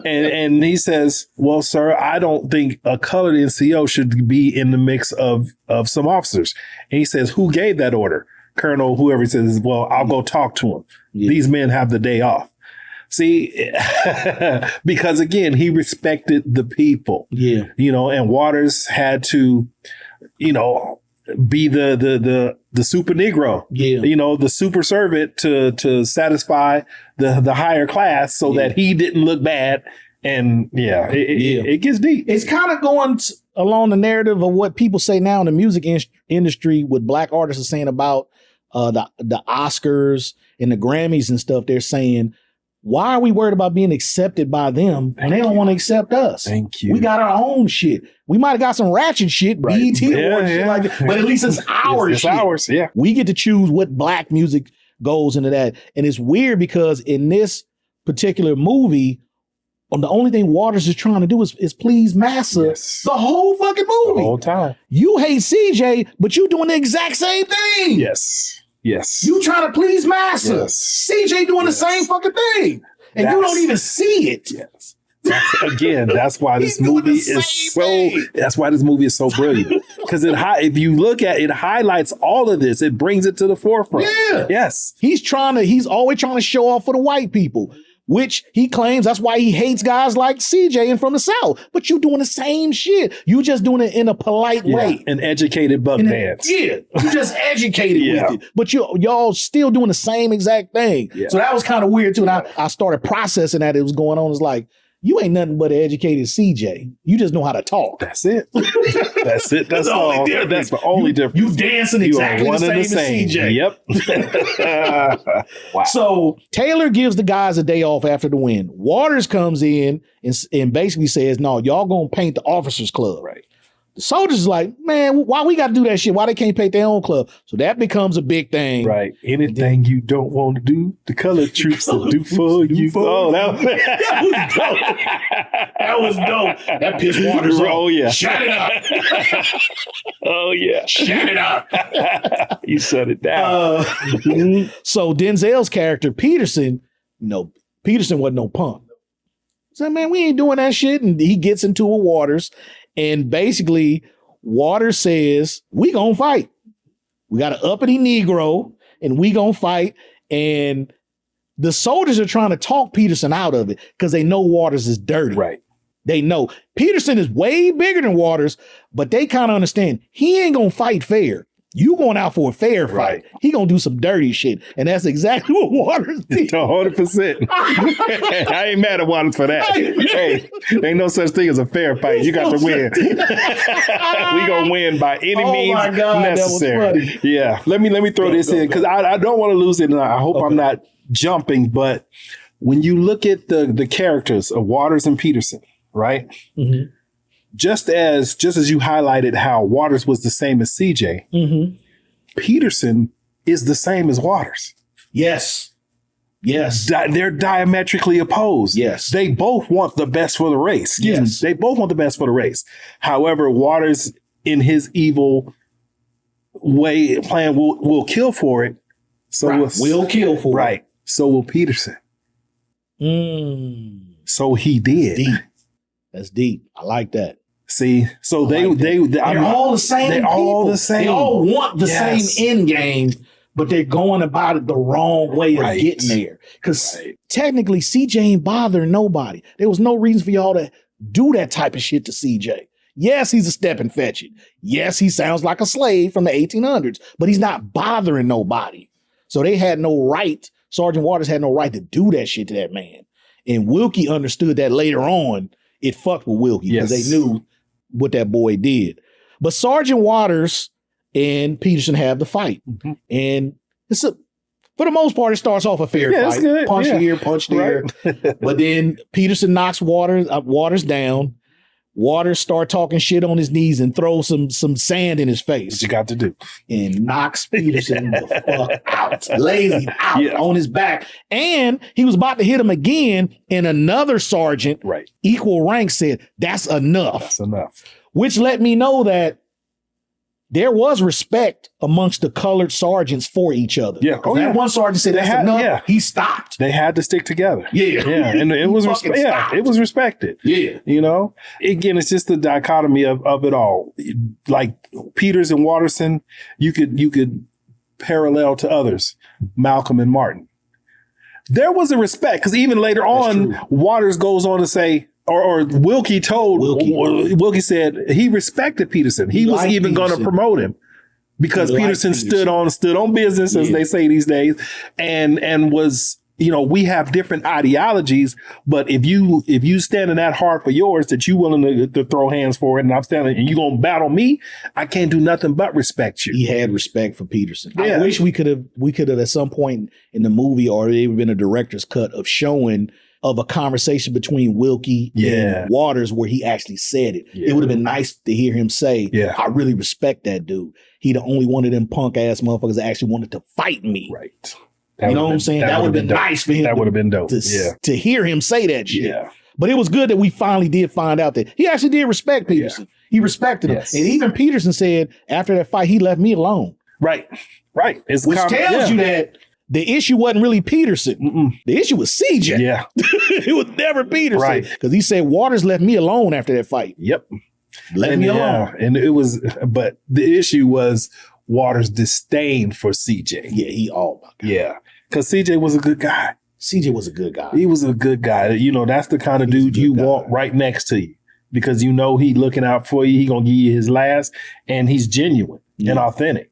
and he says, well, sir, I don't think a colored NCO should be in the mix of some officers. And he says, who gave that order? Colonel, whoever. He says, well, I'll go talk to him. Yeah. These men have the day off. See, because again, he respected the people. Yeah. And Waters had to, be the super Negro, the super servant to satisfy the higher class so that he didn't look bad. And it gets deep. It's kind of going along the narrative of what people say now in the music industry, what black artists are saying about the Oscars and the Grammys and stuff. They're saying, why are we worried about being accepted by them when they don't want to accept us? Thank you. We got our own shit. We might have got some ratchet shit, BET awards, shit like that, but at least it's our shit. It's ours, yeah. We get to choose what black music goes into that. And it's weird because in this particular movie, the only thing Waters is trying to do is please Massa the whole fucking movie. The whole time. You hate CJ, but you doing the exact same thing. Yes. You trying to please Massa. Yes. CJ doing the same fucking thing. And you don't even see it. Yes. That's why this movie is so brilliant. Because if you look at it, highlights all of this. It brings it to the forefront. Yeah. Yes. He's always trying to show off for the white people, which he claims that's why he hates guys like CJ and from the South. But you doing the same shit. You just doing it in a polite way. An educated buck dance. You just educated with it. But y'all still doing the same exact thing. Yeah. So that was kind of weird too. And I started processing that it was going on. It's like, you ain't nothing but an educated CJ. You just know how to talk. That's it. That's it. That's all. That's the only difference. You dancing exactly the same as CJ. Yep. Wow. So Taylor gives the guys a day off after the win. Waters comes in and basically says, no, y'all gonna paint the officers club. Right. The soldiers is like, man, why we got to do that shit? Why they can't paint their own club? So that becomes a big thing. Right. Anything you don't want to do, the colored troops will do for you. Oh, that was dope. That was dope. That pissed Waters off. Oh, yeah. Shut it up. Oh, yeah. Shut it up. You shut it down. So Denzel's character, Peterson, Peterson wasn't no punk. So, man, we ain't doing that shit. And he gets into a Waters. And basically, Waters says, we gonna fight. We got an uppity Negro, and we gonna fight. And the soldiers are trying to talk Peterson out of it because they know Waters is dirty. Right. They know. Peterson is way bigger than Waters, but they kind of understand he ain't gonna fight fair. You going out for a fair fight. Right. He gonna do some dirty shit. And that's exactly what Waters did. 100%. I ain't mad at Waters for that. Hey, ain't no such thing as a fair fight. You got to win. We gonna win by any means necessary. That was funny. Yeah. Let me throw this in because I don't want to lose it, and I hope I'm not jumping. But when you look at the characters of Waters and Peterson, right? Mm-hmm. Just as you highlighted how Waters was the same as CJ, mm-hmm. Peterson is the same as Waters. Yes. Yes. They're diametrically opposed. Yes. They both want the best for the race. Yes. They both want the best for the race. However, Waters, in his evil way plan, will kill for it. So will kill for it. Right. So will Peterson. So he did. Deep. That's deep. I like that. See, so they're all the same. They're all the same. They all want the same end game, but they're going about it the wrong way of getting there. Because technically, CJ ain't bothering nobody. There was no reason for y'all to do that type of shit to CJ. Yes, he's a step and fetch it. Yes, he sounds like a slave from the 1800s, but he's not bothering nobody. So they had no right. Sergeant Waters had no right to do that shit to that man. And Wilkie understood that later on. It fucked with Wilkie because they knew what that boy did. But Sergeant Waters and Peterson have the fight. Mm-hmm. And for the most part, it starts off a fair fight. Good. Punch here, punch there. Right. But then Peterson knocks Waters down. Waters start talking shit on his knees and throws some sand in his face. What you got to do. And knocks Peterson the fuck out. Lays him out on his back. And he was about to hit him again, and another sergeant, equal rank, said, that's enough. That's enough. Which let me know that there was respect amongst the colored sergeants for each other. Yeah. One sergeant said that's enough. Yeah. He stopped. They had to stick together. Yeah. Yeah. And it was it was respected. Yeah. You know? Again, it's just the dichotomy of it all. Like Peters and Watterson, you could parallel to others, Malcolm and Martin. There was a respect, because even later on, Waters goes on to say, or Wilkie told, Wilkie said he respected Peterson. He was even going to promote him because Peterson stood on business, as they say these days, and was, we have different ideologies, but if you standing that hard for yours, that you willing to throw hands for it, and I'm standing, and you gonna battle me, I can't do nothing but respect you. He had respect for Peterson. Yeah. I wish we could have at some point in the movie, or there been a director's cut of showing of a conversation between Wilkie and Waters where he actually said it. Yeah. It would have been nice to hear him say, I really respect that dude. He the only one of them punk ass motherfuckers that actually wanted to fight me. Right. You know what I'm saying? That would have been nice for him. That would have been dope. To hear him say that shit. Yeah. But it was good that we finally did find out that he actually did respect Peterson. Yeah. He respected him. And even Peterson said after that fight, he left me alone. Right. Right. Which tells you that the issue wasn't really Peterson. Mm-mm. The issue was CJ. Yeah. It was never Peterson. Right. Because he said Waters left me alone after that fight. Yep. Left me alone. And but the issue was Waters' disdain for CJ. Yeah, oh my God. Yeah. Because CJ was a good guy. CJ was a good guy. He was a good guy. That's the kind of dude you want right next to you, because he looking out for you. He gonna give you his last, and he's genuine and authentic.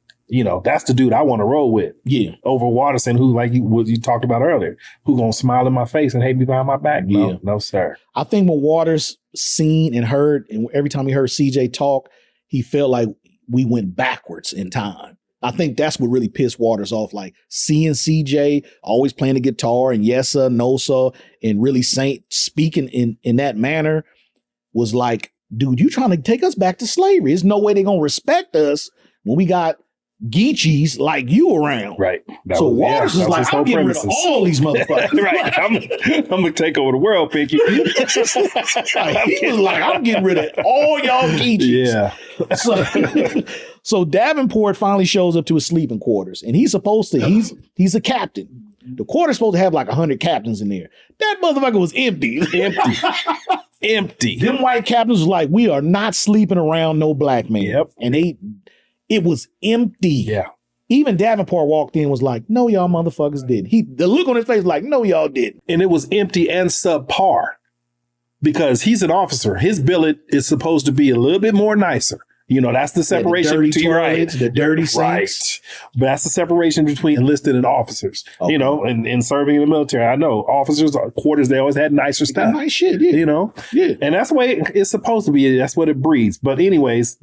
That's the dude I want to roll with. Yeah. Over Watterson, who, like you talked about earlier, who gonna smile in my face and hate me behind my back. No, no, sir. I think when Waters seen and heard, and every time he heard CJ talk, he felt like we went backwards in time. I think that's what really pissed Waters off. Like seeing CJ always playing the guitar and yes sir, no sir, and really speaking in that manner was like dude, you trying to take us back to slavery. There's no way they're going to respect us when we got Geechees like you around. Right. So Waters is like, I'm getting rid of all these motherfuckers. Right. I'm going to take over the world, Pinky. He was like, I'm getting rid of all y'all Geechees. Yeah. So Davenport finally shows up to his sleeping quarters, and he's supposed to, he's a captain. The quarter's supposed to have like 100 captains in there. That motherfucker was empty. Empty. Them white captains was like, we are not sleeping around no black man. Yep. And it was empty. Yeah. Even Davenport walked in and was like, no, y'all motherfuckers didn't. The look on his face was like, no, y'all didn't. And it was empty and subpar because he's an officer. His billet is supposed to be a little bit more nicer. You know, that's the separation between the dirty sinks. Right. But that's the separation between enlisted and officers. Okay. You know, and serving in the military. I know officers, quarters, they always had nicer stuff. Nice shit, yeah. You know? Yeah. And that's the way it's supposed to be. That's what it breeds. But anyways,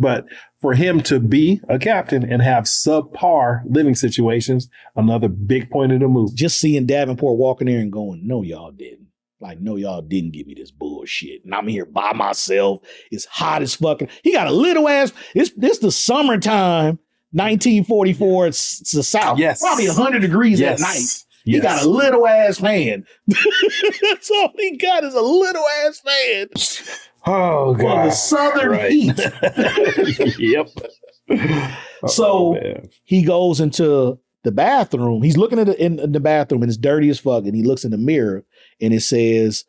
for him to be a captain and have subpar living situations, another big point of the movie. Just seeing Davenport walking there and going, no, y'all didn't. Like, no, y'all didn't give me this bullshit. And I'm here by myself. It's hot as fucking. He got a little ass. This the summertime, 1944. It's the South. Yes. Probably 100 degrees at night. He got a little ass fan. That's all he got is a little ass fan. Oh, God. For the southern heat. Yep. So he goes into the bathroom. He's looking at in the bathroom and it's dirty as fuck. And he looks in the mirror and it says,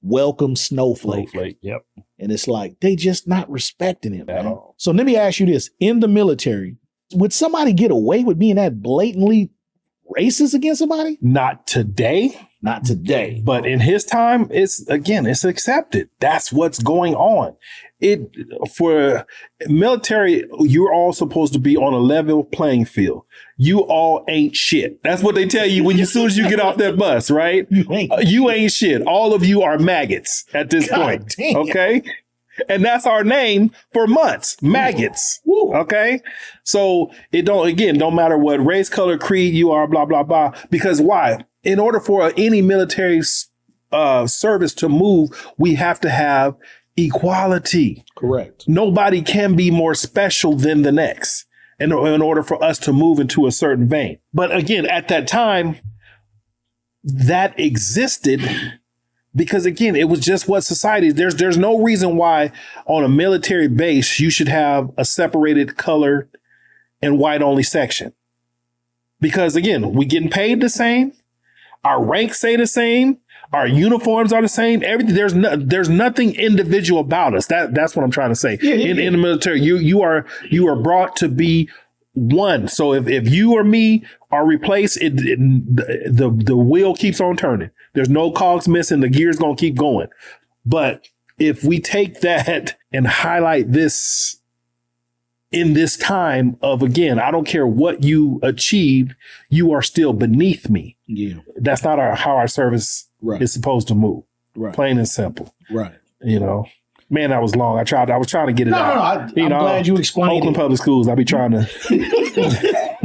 welcome Snowflake. Yep. And it's like, they just not respecting him. At all. So let me ask you this. In the military, would somebody get away with being that blatantly racist against somebody? Not today. Not today. But in his time, it's accepted. That's what's going on. For military, you're all supposed to be on a level playing field. You all ain't shit. That's what they tell you as soon as you get off that bus, right? You ain't shit. All of you are maggots at this point. Damn. Okay? And that's our name for months. Maggots. Woo. Okay? So it don't matter what race, color, creed you are, blah, blah, blah. Because why? In order for any military service to move, we have to have equality. Correct. Nobody can be more special than the next in order for us to move into a certain vein. But again, at that time, that existed because, again, it was just what society is. There's no reason why on a military base you should have a separated color and white only section. Because, again, we getting paid the same. Our ranks say the same. Our uniforms are the same. Everything. There's nothing individual about us. That's what I'm trying to say. In the military, you are brought to be one. So if you or me are replaced, the wheel keeps on turning. There's no cogs missing. The gear's gonna keep going. But if we take that and highlight this in this time of, again, I don't care what you achieved, you are still beneath me. Yeah, that's not how our service is supposed to move. Right, plain and simple. Right. You know, man, that was long. I was trying to get it out. I'm glad you explained Oakland it. Public Schools. I be trying to.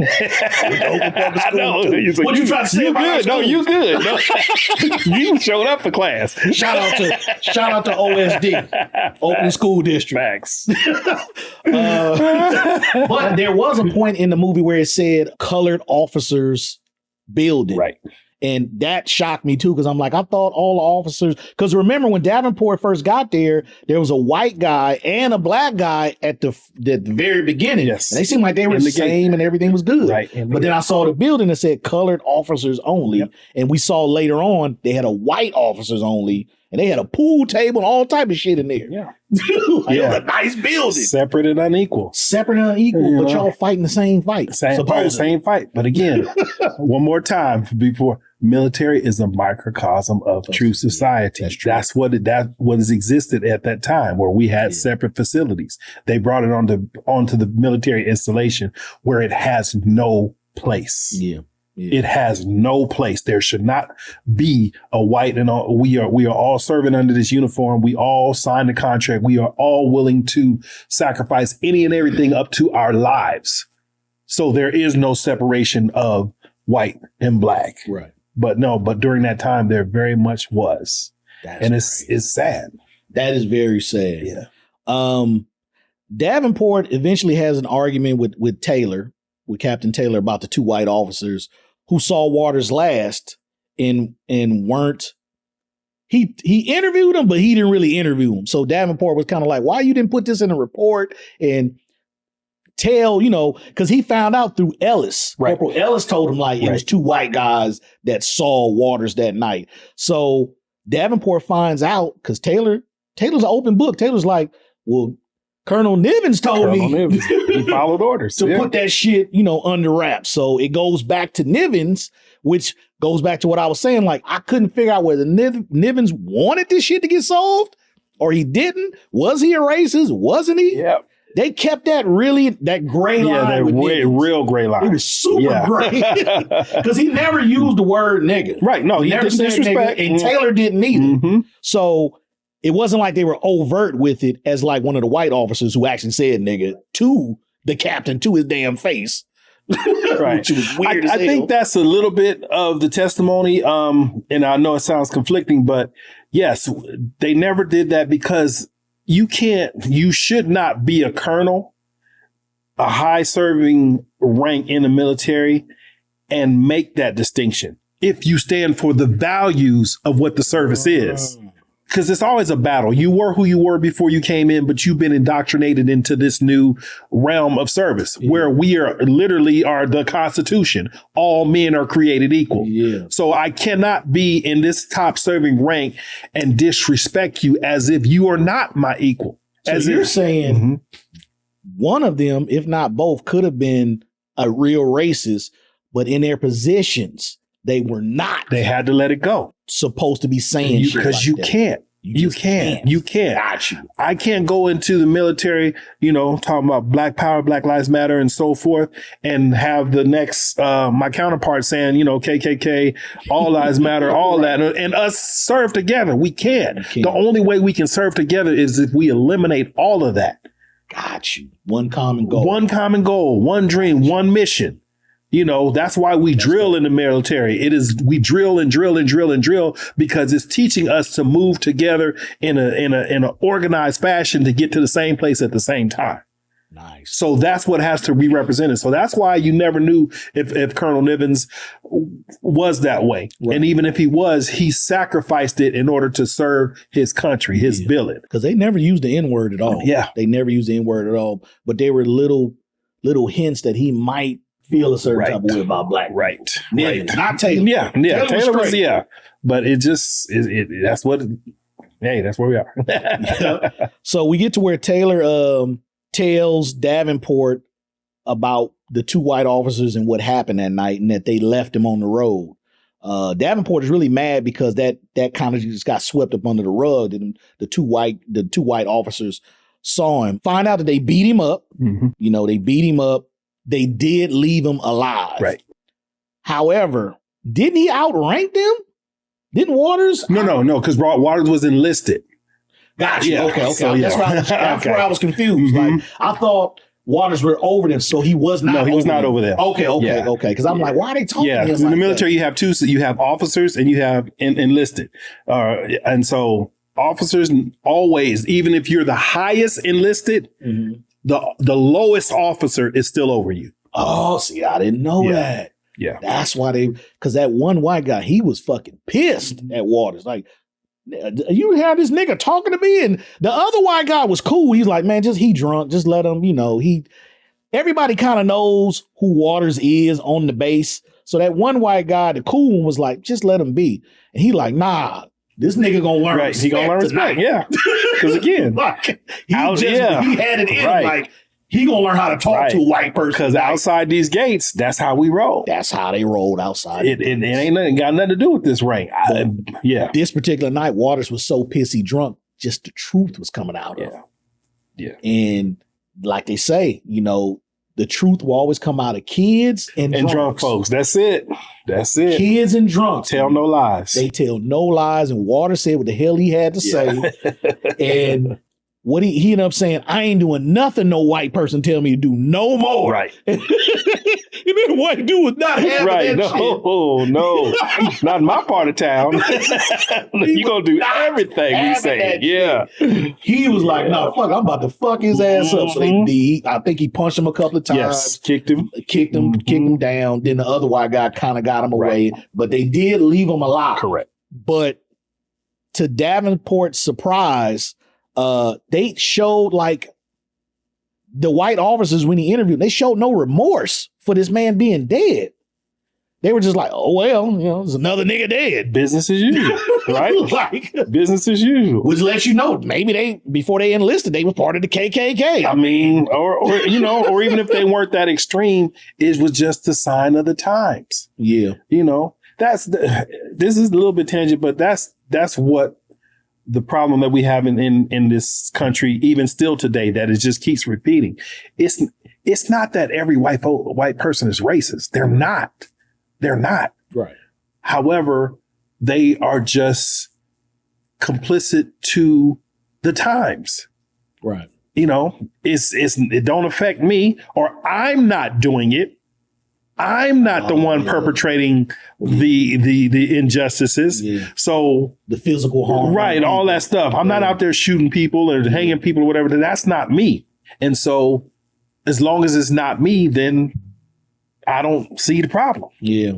I know. What you trying to say? You good? No, you good. No. You showed up for class. Shout out to OSD, Oakland School District. Facts. But there was a point in the movie where it said colored officers building. Right. And that shocked me too, because I'm like, I thought all the officers, because remember when Davenport first got there was a white guy and a black guy at the very beginning. Yes. And they seemed like they were the same and everything was good. Right. But then I saw the building that said colored officers only. Yep. And we saw later on they had a white officers only. And they had a pool table and all type of shit in there. Yeah. It was a nice building. Separate and unequal. But y'all fighting the same fight. Same fight. But again, one more time before, military is a microcosm of true society. That's what has existed at that time, where we had separate facilities. They brought it onto the military installation where it has no place. Yeah. It has no place. There should not be a white and all. We are all serving under this uniform. We all signed the contract. We are all willing to sacrifice any and everything up to our lives. So there is no separation of white and black. Right. But during that time, there very much was. It's sad. That is very sad. Yeah. Davenport eventually has an argument with Captain Taylor, about the two white officers who saw Waters last and weren't. He interviewed him, but he didn't really interview him. So Davenport was kind of like, why you didn't put this in a report and tell, because he found out through Ellis. Right. Corporal Ellis told him it was two white guys that saw Waters that night. So Davenport finds out because Taylor's an open book. Taylor's like, well, Colonel Nivens told me he followed orders to put that shit, under wraps. So it goes back to Nivens, which goes back to what I was saying. Like, I couldn't figure out whether Nivens wanted this shit to get solved or he didn't. Was he a racist? Wasn't he? Yeah. They kept that gray line. Yeah, that real gray line. It was super gray. Because he never used the word nigga. Right. No, he never said disrespect. Nigga, and Taylor didn't either. Mm-hmm. So it wasn't like they were overt with it as like one of the white officers who actually said nigga to the captain to his damn face. Right. Which was weird I think that's a little bit of the testimony. And I know it sounds conflicting, but yes, they never did that because you should not be a colonel, a high serving rank in the military, and make that distinction if you stand for the values of what the service is. Because it's always a battle. You were who you were before you came in, but you've been indoctrinated into this new realm of service where we are the Constitution. All men are created equal. Yeah. So I cannot be in this top serving rank and disrespect you as if you are not my equal. So you're saying one of them, if not both, could have been a real racist, but in their positions, they were not. They had to let it go. Supposed to be saying shit because you can't. You can't. Got you. I can't go into the military, talking about Black Power, Black Lives Matter, and so forth, and have the next my counterpart saying, KKK, all lives matter, all that, and us serve together. We can't. The only way we can serve together is if we eliminate all of that. Got you. One common goal. One common goal. One dream. One mission. That's why we drill in the military. We drill and drill and drill and drill because it's teaching us to move together in a organized fashion to get to the same place at the same time. Nice. So that's what has to be represented. So that's why you never knew if Colonel Nivens was that way. Right. And even if he was, he sacrificed it in order to serve his country, his billet. Because they never used the N-word at all. Yeah. They never used the N-word at all. But they were little hints that he might feel a certain type of way about black people. Right. Not Taylor. Yeah. Taylor was but it just that's what that's where we are. Yeah. So we get to where Taylor tells Davenport about the two white officers and what happened that night and that they left him on the road. Davenport is really mad because that kind of just got swept up under the rug, and the two white officers saw him. Find out that they beat him up. Mm-hmm. They beat him up. They did leave him alive. Right. However, didn't he outrank them? Didn't Waters? No, because Waters was enlisted. Gotcha. Yeah. Okay. So, that's where I was confused. Mm-hmm. Like, I thought Waters were over them, so he was not. No, he was not over them. Okay. Because I'm like, why are they talking to him? Yeah, in the military, you have two. So you have officers and you have enlisted. And so officers always, even if you're the highest enlisted, the lowest officer is still over you. Oh, see, I didn't know that. Yeah. That's why because that one white guy, he was fucking pissed at Waters. Like, you have this nigga talking to me, and the other white guy was cool. He's like, man, he drunk. Just let him, everybody kind of knows who Waters is on the base. So that one white guy, the cool one, was like, just let him be. And he like, nah, this nigga gonna learn respect. He gonna learn respect, yeah. Because again, he had it in him, like, he gonna learn how to talk to a white person. Because outside these gates, that's how we roll. That's how they rolled outside. It ain't got nothing to do with this rank. This particular night, Waters was so pissy drunk, just the truth was coming out of him. Yeah. And like they say, the truth will always come out of kids and drunk folks. That's it. Kids and drunks. Tell no lies. They tell no lies. And Waters said what the hell he had to say. And what he ended up saying, I ain't doing nothing no white person tell me to do no more. Right. And then the white dude was not having Right. that shit. No. Not in my part of town. You gonna do everything we say. Yeah. He was like, no, fuck, I'm about to fuck his ass up. So I think he punched him a couple of times. Yes. Kicked him down. Then the other white guy kind of got him away. But they did leave him alive. Correct. But to Davenport's surprise, they showed like the white officers when he interviewed, they showed no remorse for this man being dead. They were just like, oh, well, there's another nigga dead. Business as usual, right? Like, business as usual. Which lets you know, maybe before they enlisted, they were part of the KKK. I mean, or even if they weren't that extreme, it was just the sign of the times. Yeah. This is a little bit tangent, but that's what the problem that we have in this country, even still today, that it just keeps repeating. It's not that every white person is racist. They're not. They're not. Right. However, they are just complicit to the times. Right. It don't affect me, or I'm not doing it. I'm not the one perpetrating the injustices. Yeah. So the physical harm. Right. All that stuff. I'm not out there shooting people or hanging people or whatever. That's not me. And so as long as it's not me, then I don't see the problem. Yeah.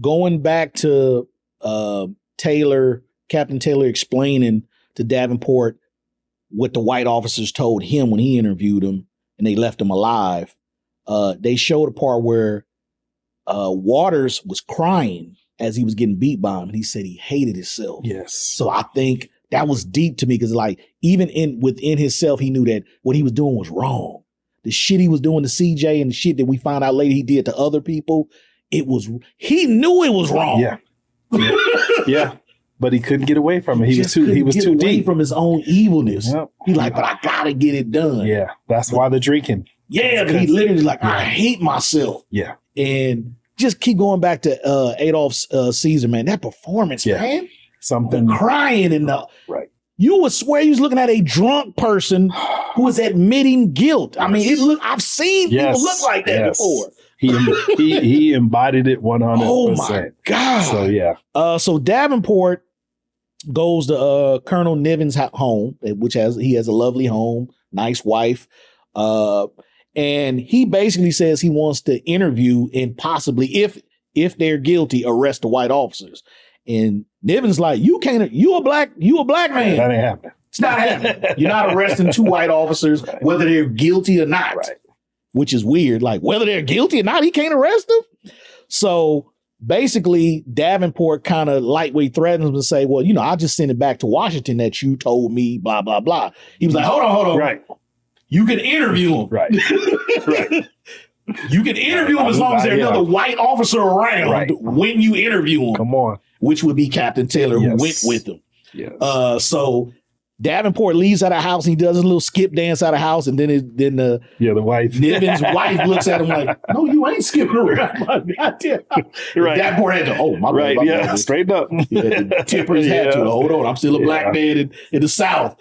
Going back to Captain Taylor explaining to Davenport what the white officers told him when he interviewed him and they left him alive. They showed a part where Waters was crying as he was getting beat by him, and he said he hated himself. Yes. So I think that was deep to me, because like even within himself, he knew that what he was doing was wrong. The shit he was doing to CJ and the shit that we found out later he did to other people, he knew it was wrong. Yeah. Yeah. But he couldn't get away from it. He was too deep from his own evilness. Yep. He's like, but I gotta get it done. Yeah. That's why they're drinking. Yeah, but he literally like, I hate myself. Yeah. And just keep going back to Adolf Caesar, man. That performance, man. Something. The crying and the... Right. You would swear you was looking at a drunk person who was admitting guilt. I mean, I've seen people look like that before. He embodied it 100%. Oh my God. So yeah. So Davenport goes to Colonel Niven's home, which he has a lovely home, nice wife. And he basically says he wants to interview and possibly, if they're guilty, arrest the white officers. And Niven's like, you a black man. That ain't happening. It's not happening. You're not arresting two white officers, whether they're guilty or not. Right. Which is weird. Like, whether they're guilty or not, he can't arrest them. So basically, Davenport kind of lightweight threatens him to say, well, I'll just send it back to Washington that you told me, blah, blah, blah. He was like, hold on. Right. You can interview him. Right. Right. You can interview him as long as there's another white officer around when you interview him. Come on. Which would be Captain Taylor, who went with him. Yes. So Davenport leaves out of the house and he does a little skip dance out of the house, and then the wife. Niven's wife looks at him like, no, you ain't skipping around. Goddamn. Right. Davenport had to, my right, bad, yeah, straight up. He had to temper his hat to, hold on, I'm still a black man in the South.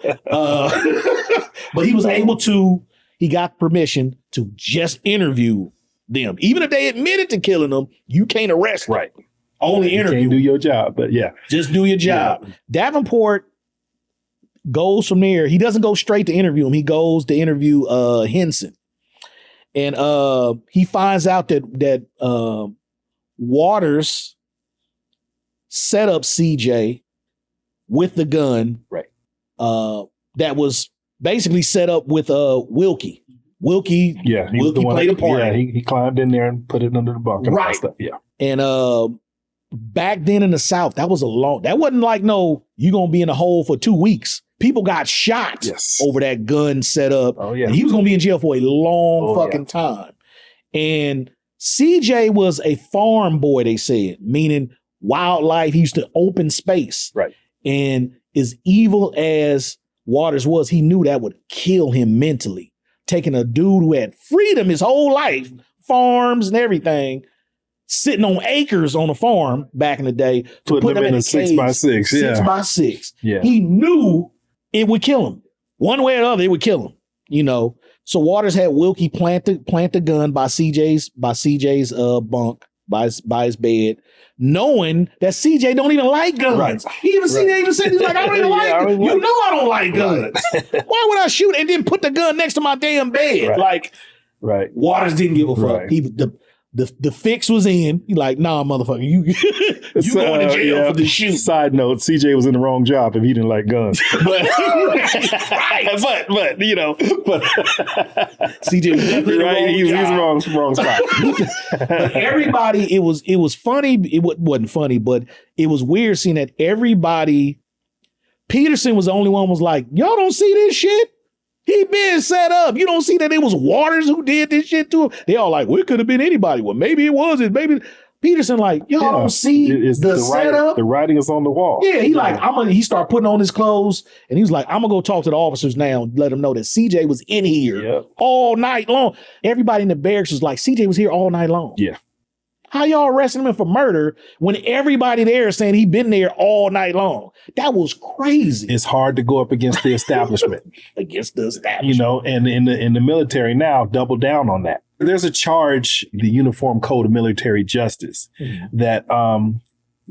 But he was able to, he got permission to just interview them. Even if they admitted to killing them, you can't arrest them. Right. Only interview. You can't do your job, but yeah. Just do your job. Yeah. Davenport goes from there. He doesn't go straight to interview him. He goes to interview Henson. And he finds out that Waters set up CJ with the gun. Right. That was basically set up with Wilkie. Wilkie played a part. Yeah, he climbed in there and put it under the bunk. And right. Stuff. Yeah. And back then in the South, that wasn't like, no, you're going to be in a hole for 2 weeks. People got shot over that gun set up. Oh, yeah. And he was going to be in jail for a long time. And CJ was a farm boy, they said, meaning wildlife. He used to open space. Right. And as evil as Waters was, he knew that would kill him mentally. Taking a dude who had freedom his whole life, farms and everything, sitting on acres on a farm back in the day, to put him in a 6x6. 6x6. Yeah. He knew it would kill him. One way or the other, it would kill him, you know. So Waters had Wilkie plant the gun by CJ's bunk, by his bed, knowing that CJ don't even like guns. Right. CJ even said, he's like, I don't even like guns. You know I don't like guns. Why would I shoot and then put the gun next to my damn bed? Right. Like, Waters didn't give a fuck. Right. The fix was in. He like, nah, motherfucker, you going to jail for the shoot. Side note, CJ was in the wrong job if he didn't like guns. But you know, CJ was definitely right. He was in the wrong spot. But everybody, it was funny. It wasn't funny, but it was weird seeing that everybody. Peterson was the only one who was like, y'all don't see this shit. He been set up. You don't see that it was Waters who did this shit to him. They all like, well, it could have been anybody. Well, maybe it wasn't. Maybe Peterson like, y'all don't see the setup. The writing is on the wall. Yeah, he started putting on his clothes and he was like, I'm gonna go talk to the officers now and let them know that CJ was in here all night long. Everybody in the barracks was like, CJ was here all night long. Yeah. How y'all arresting him for murder when everybody there is saying he been there all night long? That was crazy. It's hard to go up against the establishment. You know, and in the military now, double down on that. There's a charge, the Uniform Code of Military Justice, that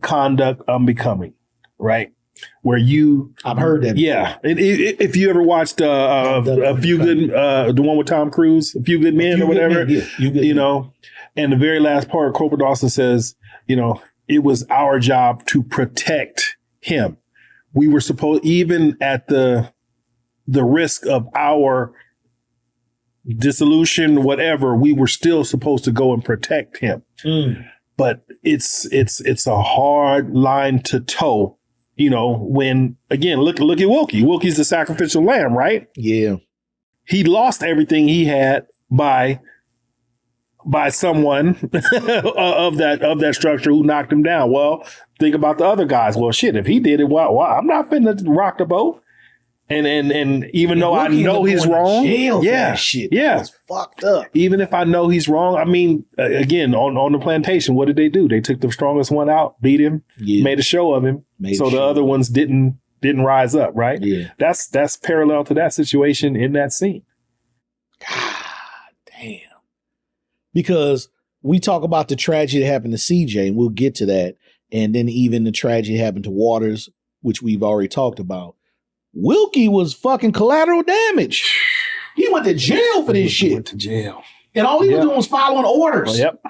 conduct unbecoming, right? Where I've heard that. Yeah. If you ever watched A Few Good, the one with Tom Cruise, A Few Good Men or whatever, you know, and the very last part, Corporal Dawson says, you know, it was our job to protect him. We were supposed, even at the risk of our dissolution, whatever, we were still supposed to go and protect him. But it's a hard line to toe. You know, when, again, look at Wilkie. Wilkie's the sacrificial lamb, right? Yeah. He lost everything he had by someone of that structure who knocked him down. Well, think about the other guys. Well, shit, if he did it, well, I'm not finna rock the boat. And even though I know he's wrong, It's fucked up. Even if I know he's wrong, I mean, again, on the plantation, what did they do? They took the strongest one out, beat him, made a show of him, so the other ones didn't rise up, right? Yeah, that's parallel to that situation in that scene. God damn. Because we talk about the tragedy that happened to CJ, and we'll get to that, and then even the tragedy that happened to Waters, which we've already talked about. Wilkie was fucking collateral damage. He went to jail for this shit. He went to jail. And all he was doing was following orders. Yep.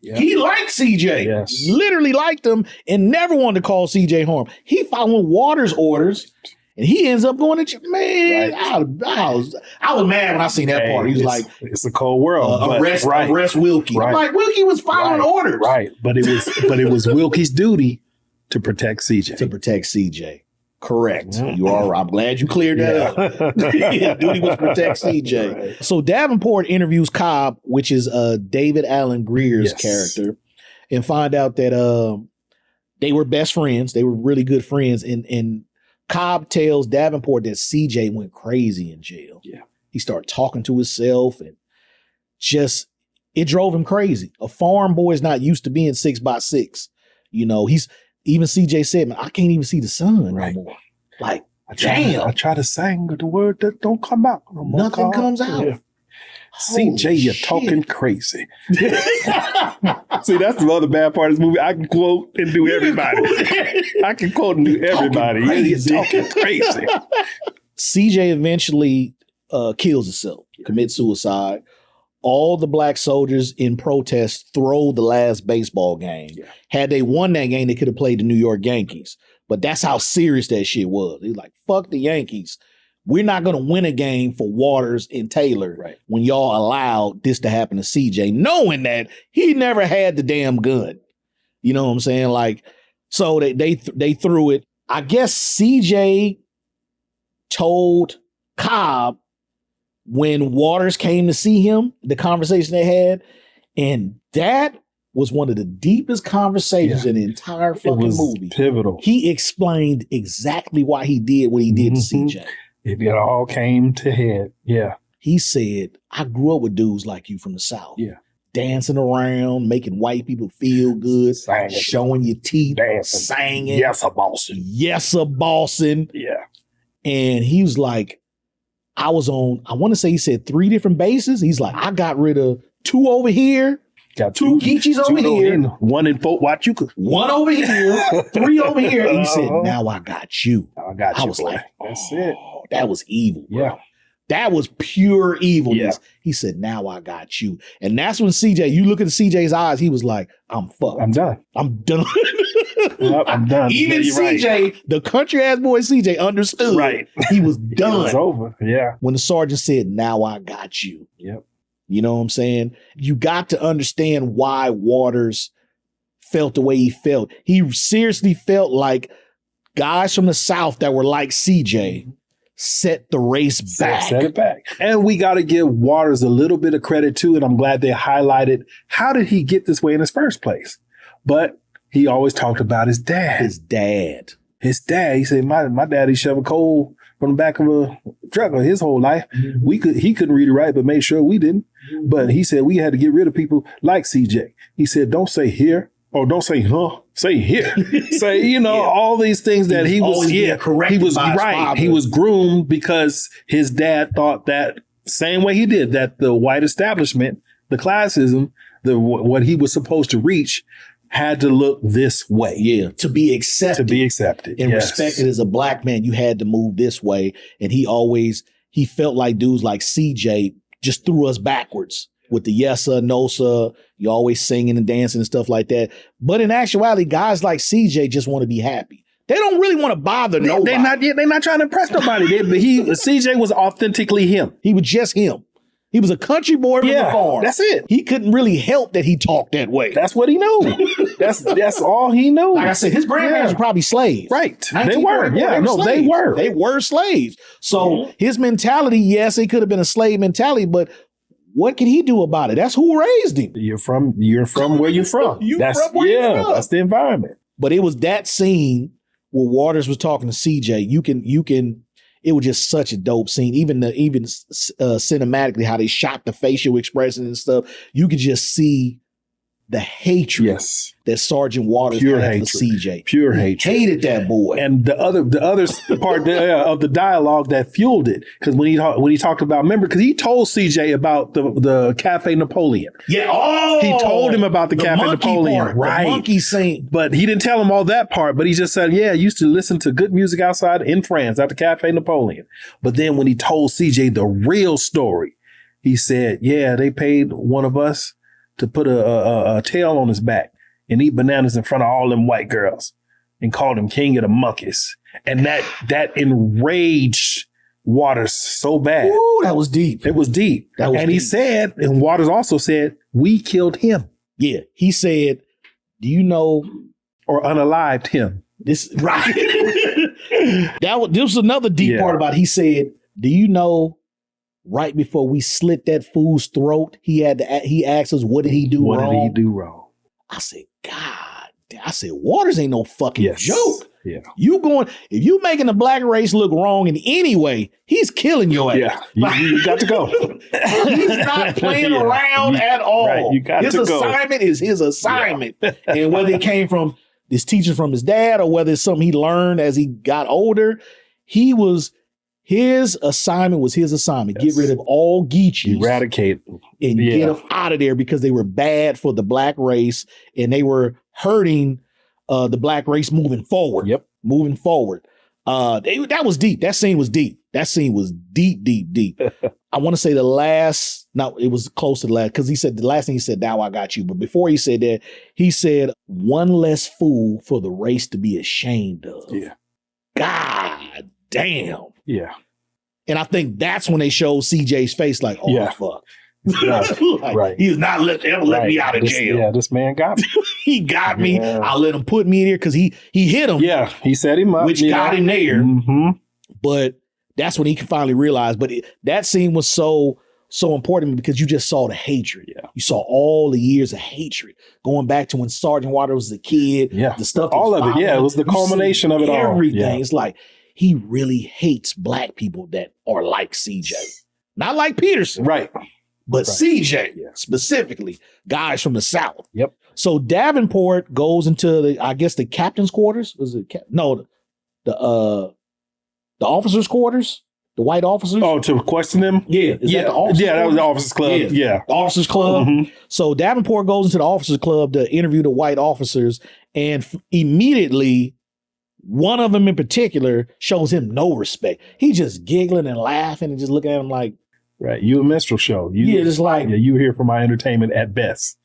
He liked CJ. Yes. Literally liked him and never wanted to call CJ harm. He following Waters' orders and he ends up going to jail. Man, I was mad when I seen that part. He was like, it's a cold world. Arrest Wilkie. Right. I'm like, Wilkie was following orders. Right. But it was Wilkie's duty to protect CJ. Correct. You are. I'm glad you cleared that up. Duty was protect CJ. Right. So Davenport interviews Cobb, which is David Allen Greer's character, and find out that they were best friends. They were really good friends. And Cobb tells Davenport that CJ went crazy in jail. Yeah. He started talking to himself and it drove him crazy. A farm boy is not used to being 6x6. You know, even CJ said, man, I can't even see the sun no more. Like, I try to sing, but the word that don't come out. No more. Nothing comes out. Yeah. CJ, you're talking crazy. See, that's the other bad part of this movie. I can quote and do everybody. I can quote and do everybody. You're talking crazy. CJ eventually kills himself, commits suicide. All the black soldiers in protest throw the last baseball game. Yeah. Had they won that game, they could have played the New York Yankees. But that's how serious that shit was. He's like, fuck the Yankees. We're not going to win a game for Waters and Taylor when y'all allowed this to happen to CJ, knowing that he never had the damn gun. You know what I'm saying? Like, so they threw it. I guess CJ told Cobb when Waters came to see him, the conversation they had, and that was one of the deepest conversations in the entire fucking movie. Pivotal. He explained exactly why he did what he did to CJ. It all came to head. Yeah. He said, I grew up with dudes like you from the South. Yeah. Dancing around, making white people feel good, showing your teeth, dancing, singing. Yes, a bossing. Yes, a bossing. Yeah. And he was like, I was on, I want to say he said 3 different bases. He's like, I got rid of 2 over here, Got 2 Geechees over here, 1 in Fort Huachuca, 1 over here, 3 over here. And he said, now I got you. I got you. I was boy. like, that's it. That was evil. Bro. Yeah. That was pure evilness. Yeah. He said, now I got you. And that's when CJ, you look at CJ's eyes, he was like, I'm fucked. I'm done. I'm done. I'm done. Even yeah, CJ, right. the country ass boy CJ understood. Right. He was done. It was over. Yeah. When the sergeant said, now I got you. Yep. You know what I'm saying? You got to understand why Waters felt the way he felt. He seriously felt like guys from the South that were like CJ set the race back. Set it back. And we got to give Waters a little bit of credit too. And I'm glad they highlighted how did he get this way in his first place? But he always talked about his dad. His dad. He said, my daddy shoved coal from the back of a truck his whole life. Mm-hmm. He couldn't read or write, but made sure we didn't. Mm-hmm. But he said we had to get rid of people like CJ. He said, don't say here or don't say huh. Say here. Say, all these things that he was right. He was groomed because his dad thought that same way he did, that the white establishment, the classism, what he was supposed to reach had to look this way. Yeah. To be accepted. And respected as a black man, you had to move this way. And he felt like dudes like CJ just threw us backwards with the yes sir, no sir. You always singing and dancing and stuff like that. But in actuality, guys like CJ just want to be happy. They don't really want to bother nobody. They're not trying to impress nobody. CJ was authentically him. He was just him. He was a country boy from the farm. That's it. He couldn't really help that he talked that way. That's what he knew. That's all he knew. Like I said, his grandparents were probably slaves. Right. They were. Yeah, they were. They were slaves. So his mentality, yes, it could have been a slave mentality, but what can he do about it? That's who raised him. You're from where you're from. You're from where you're from. That's the environment. But it was that scene where Waters was talking to CJ. You can. It was just such a dope scene. Even cinematically, how they shot the facial expressions and stuff. You could just see the hatred that Sergeant Waters had for CJ. Pure hatred. Hated that boy. And the other part of the dialogue that fueled it, because when he talked about, remember, because he told CJ about the Cafe Napoleon. Yeah. Oh, he told him about the Cafe Napoleon. Part, right. The monkey scene. But he didn't tell him all that part. But he just said, I used to listen to good music outside in France at the Cafe Napoleon. But then when he told CJ the real story, he said, they paid one of us to put a tail on his back and eat bananas in front of all them white girls and called him king of the monkeys. And that enraged Waters so bad. Ooh, that was deep. It was deep. He said, and Waters also said, we killed him. Yeah. He said, do you know? Or unalived him. This right. This was another deep part about it. He said, do you know? Right before we slit that fool's throat, he asked us, what did he do wrong? What did he do wrong? I said, God. I said, Waters ain't no fucking joke. Yeah. If you making the black race look wrong in any way, he's killing your ass. Yeah. You got to go. He's not playing around at all. Right. You got to go. His assignment is his assignment. Yeah. And whether it came from this teaching from his dad or whether it's something he learned as he got older, his assignment was his assignment. Get rid of all Geechees. Eradicate. And get them out of there because they were bad for the black race and they were hurting the black race moving forward. Yep. Moving forward. That was deep. That scene was deep. That scene was deep, deep, deep. I want to say it was close to the last, because the last thing he said, now I got you. But before he said that, he said, one less fool for the race to be ashamed of. Yeah. God damn. Yeah. And I think that's when they showed CJ's face like, fuck. Like, right. He was not ever let me out of jail. Yeah, this man got me. He got me. I let him put me in here because he hit him. Yeah, he set him up. Which got him there. Mm-hmm. But that's when he finally realized. But that scene was so important because you just saw the hatred. Yeah. You saw all the years of hatred going back to when Sergeant Waters was a kid. Yeah. The stuff. All of it. Yeah, it was the culmination of it all. Everything. Yeah. It's like, he really hates black people that are like CJ. Not like Peterson. Right. But CJ, specifically, guys from the South. Yep. So Davenport goes into the captain's quarters. Was it? The the officers' quarters, the white officers. Oh, to question them? Yeah. Yeah. That was the officers' club. Yeah. The officers' club. Mm-hmm. So Davenport goes into the officers' club to interview the white officers, and immediately one of them in particular shows him no respect. He's just giggling and laughing and just looking at him like, right. You a minstrel show. Just like, you here for my entertainment at best.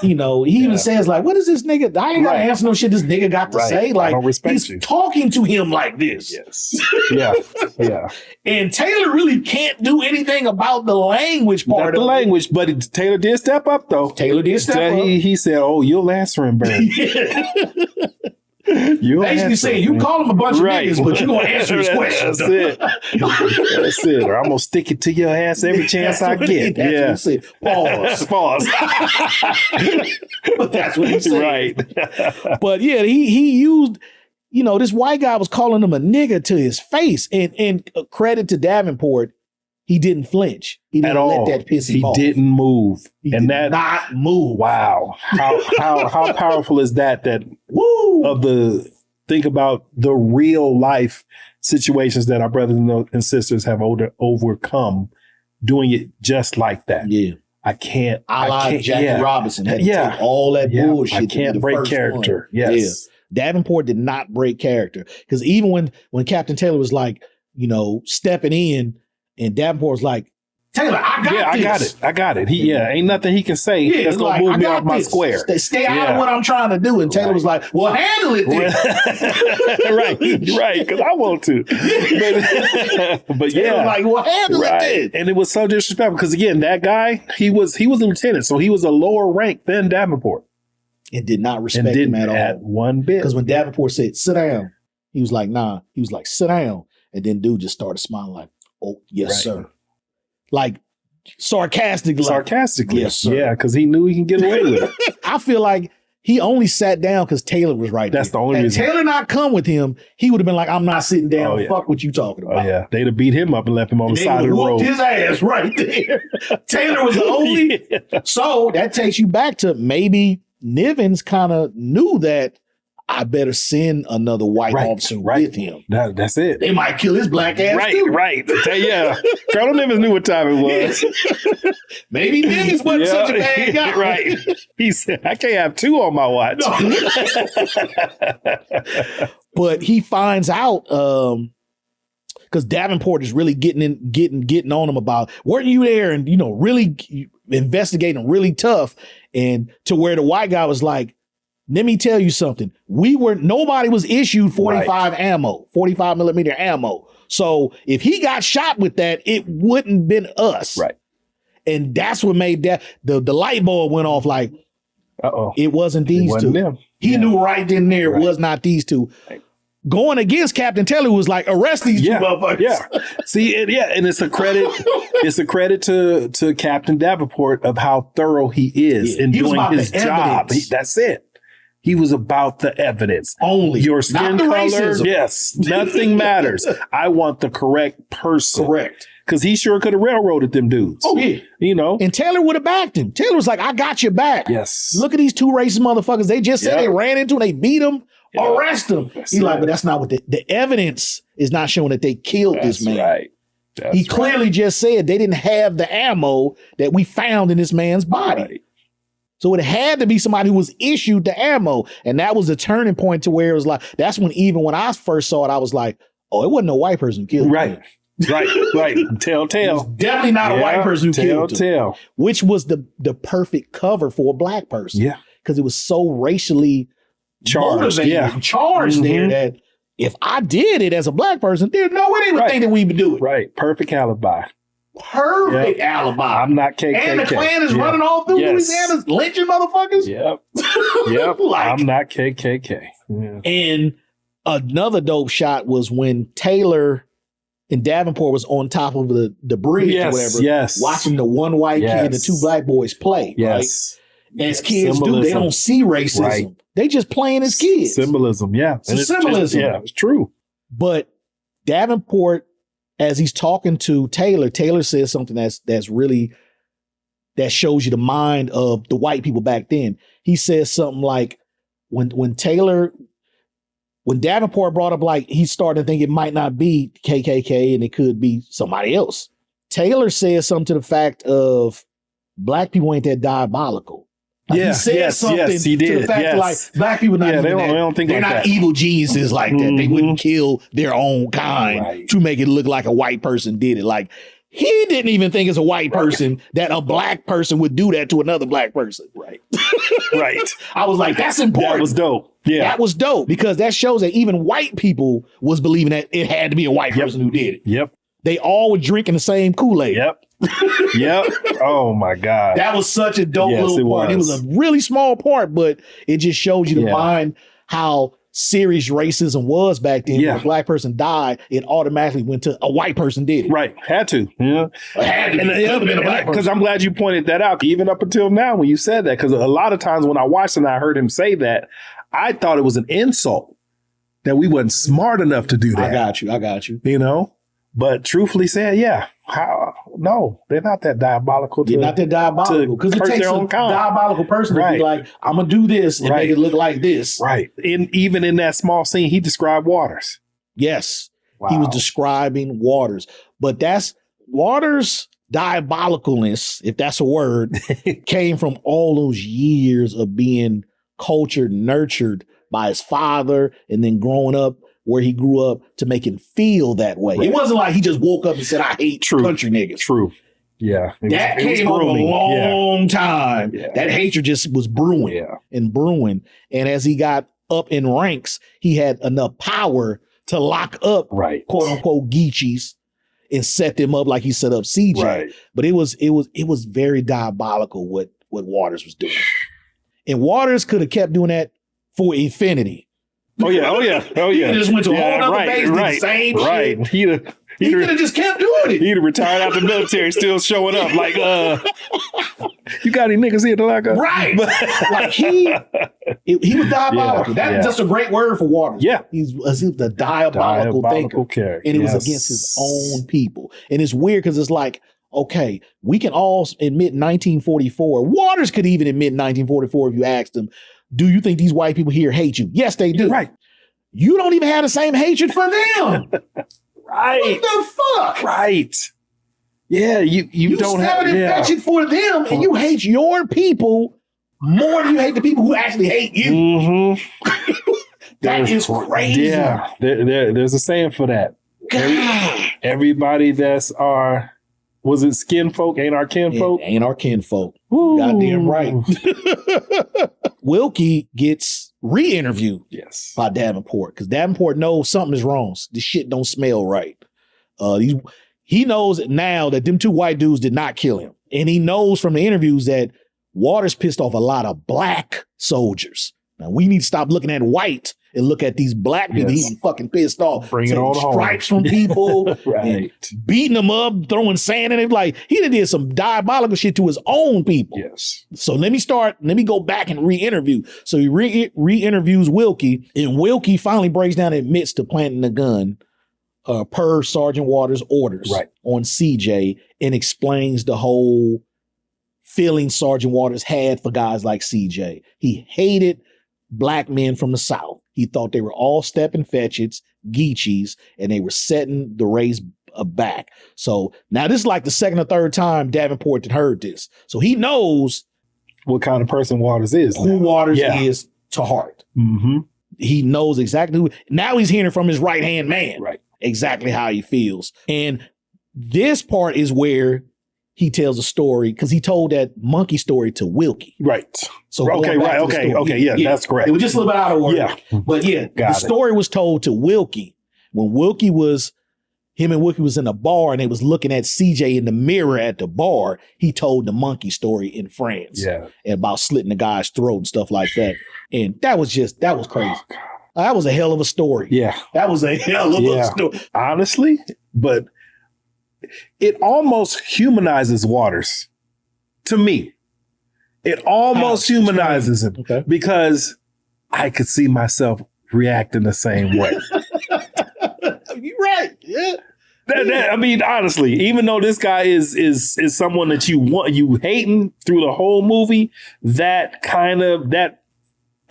He even says like, what is this nigga? I ain't got to answer no shit this nigga got to say. Like, I don't respect he's you. talking to him like this. Yes. Yeah. Yeah. And Taylor really can't do anything about the language part Not the of language, but Taylor did step up though. Taylor did step up. He said, "Oh, you'll answer him, Bird." Basically saying, you call him a bunch of niggas, but you're going to answer his questions. That's it. That's it. Or I'm going to stick it to your ass every chance I get. That's what he said. Pause. But that's what he said. Right. But yeah, he used, this white guy was calling him a nigga to his face. And credit to Davenport, he didn't flinch. He didn't let that piss him off. He didn't move. He did not move. Wow. How powerful is that? Woo! Think about the real life situations that our brothers and sisters have overcome doing it just like that. Yeah. I can't. Jackie Robinson had to take all that bullshit. I can't break character. One. Yes. Yeah. Davenport did not break character. Because even when Captain Taylor was like, stepping in, and Davenport was like, Taylor, I got it. Ain't nothing he can say that's going to move me off my square. Stay out of what I'm trying to do. And Taylor was like, well, handle it then. right, because I want to. But Taylor was like, well, handle it then. And it was so disrespectful because, again, that guy, he was a lieutenant, so he was a lower rank than Davenport. And did not respect him at all. At one bit. Because when Davenport said, sit down, he was like, nah. He was like, sit down. And then dude just started smiling like, oh, yes, sir. Like sarcastically. Yes, sir. Yeah, because he knew he can get away with it. I feel like he only sat down because Taylor was right That's there. The only Had reason. Taylor not come with him, he would have been like, I'm not sitting down. Fuck what you talking about. Oh, yeah. They'd have beat him up and left him on the side of the road. His ass right there. Taylor was the only. So that takes you back to maybe Nivens kind of knew that I better send another white officer with him. That's it. They might kill his black ass too. Right. Yeah. Colonel Nivens knew what time it was. Maybe Nivens wasn't such a bad guy. Right. He said, I can't have two on my watch. No. But he finds out because Davenport is really getting on him about, weren't you there? And, really investigating really tough. And to where the white guy was like, let me tell you something. Nobody was issued 45 millimeter ammo. So if he got shot with that, it wouldn't been us. Right. And that's what made that the light bulb went off like, it wasn't these two. Them. He knew right then there it was not these two. Right. Going against Captain Taylor was like, arrest these two motherfuckers. Yeah. See, and it's a credit. It's a credit to Captain Davenport of how thorough he is in doing his job. That's it. He was about the evidence. Only. Your skin color. Racism. Yes. Nothing matters. I want the correct person. Correct. Because he sure could have railroaded them dudes. Oh, yeah. And Taylor would have backed him. Taylor was like, I got your back. Yes. Look at these two racist motherfuckers. They just said they ran into him. They beat him. Arrest him. He's like, but that's not what the evidence is not showing that they killed this man. Right. He clearly just said they didn't have the ammo that we found in this man's body. Right. So it had to be somebody who was issued the ammo. And that was the turning point to where it was like, that's when even when I first saw it, I was like, oh, it wasn't a white person who killed him. Right. Telltale. Definitely not a white person who killed him. Which was the perfect cover for a black person. Yeah. Because it was so racially charged. Charged there that if I did it as a black person, there's no way they would think that we would do it. Right. Perfect alibi. Perfect alibi. I'm not KKK. And the Klan is running all through Louisiana, lynching motherfuckers. Yep. I'm not KKK. Yeah. And another dope shot was when Taylor and Davenport was on top of the bridge or whatever, watching the one white kid and the two black boys play. Right? As kids do, they don't see racism. Right. They just playing as kids. Symbolism, It's symbolism. It's true. But Davenport, as he's talking to Taylor says something that's really, that shows you the mind of the white people back then. He says something like, when Taylor, when Davenport brought up, like, he started to think it might not be KKK and it could be somebody else. Taylor said something to the fact of black people ain't that diabolical. Like, he did. To the fact that, like, black people not even they don't think they're like not that. evil geniuses like that. They wouldn't kill their own kind to make it look like a white person did it. Like, he didn't even think as a white person that a black person would do that to another black person. Right. I was like, that's important. That was dope. Yeah. That was dope because that shows that even white people was believing that it had to be a white person who did it. Yep. They all were drinking the same Kool-Aid. Yep. Oh my God. That was such a dope little part. It was a really small part, but it just shows you the mind how serious racism was back then. When a black person died, it automatically went to a white person did it. Right. Had to. Yeah. Had to. And it could have been a black person. Because I'm glad you pointed that out, even up until now when you said that. Because a lot of times when I watched and I heard him say that, I thought it was an insult that we wasn't smart enough to do that. I got you. You know? But truthfully said, no, they're not that diabolical. They're not that diabolical. Because it takes a diabolical person to be like, I'm going to do this and make it look like this. Right. And even in that small scene, he described Waters. Yes. Wow. He was describing Waters. But that's Waters' diabolicalness, if that's a word, came from all those years of being cultured, nurtured by his father, and then growing up where he grew up to make him feel that way. Right. It wasn't like he just woke up and said, I hate country niggas. True. Yeah. That came over a long time. Yeah. That hatred just was brewing and brewing. And as he got up in ranks, he had enough power to lock up quote unquote Geechees and set them up like he set up CJ. Right. But it was very diabolical what Waters was doing. And Waters could have kept doing that for infinity. Oh yeah. He just went to a whole other base, did the same shit. He could have just kept doing it. He'd have retired out the military, still showing up like, you got any niggas here to lock up? Right. Like he was diabolical. That's just a great word for Waters. Yeah. He was the diabolical thinker. Character. And it was against his own people. And it's weird because it's like, okay, we can all admit 1944. Waters could even admit 1944 if you asked him, do you think these white people here hate you? Yes, they do. Right. You don't even have the same hatred for them. Right. What the fuck? Right. Yeah, you don't have affection for them, and you hate your people more than you hate the people who actually hate you. Mm-hmm. That is crazy. Yeah, there's a saying for that. Everybody that's was it skin folk? Ain't our kin folk? Ain't our kin folk. Ooh. Goddamn right. Wilkie gets re-interviewed by Davenport because Davenport knows something is wrong. This shit don't smell right. He knows now that them two white dudes did not kill him. And he knows from the interviews that Waters pissed off a lot of black soldiers. Now we need to stop looking at white and look at these black people. He's fucking pissed off. Bringing all the stripes from people, beating them up, throwing sand in it. Like he did some diabolical shit to his own people. Yes. So let me go back and re-interview. So he re-interviews Wilkie, and Wilkie finally breaks down and admits to planting the gun per Sergeant Waters' orders on CJ and explains the whole feeling Sergeant Waters had for guys like CJ. He hated black men from the South. He thought they were all stepping fetchits, Geechees, and they were setting the race back. So now this is like the second or third time Davenport had heard this. So he knows what kind of person Waters is. Who Waters is to heart. Mm-hmm. He knows exactly who. Now he's hearing from his right-hand man. Right. Exactly how he feels. And this part is where he tells a story because he told that monkey story to Wilkie. Right. So okay, that's correct. It was just a little bit out of order. Yeah. But the story was told to Wilkie when Wilkie was in a bar and they was looking at CJ in the mirror at the bar. He told the monkey story in France. Yeah. About slitting the guy's throat and stuff like that. And that was crazy. That was a hell of a story. Yeah. That was a hell of a story. Honestly, but it almost humanizes Waters to me. It almost humanizes him because I could see myself reacting the same way. You're right. Yeah. I mean, honestly, even though this guy is someone that you hating through the whole movie, that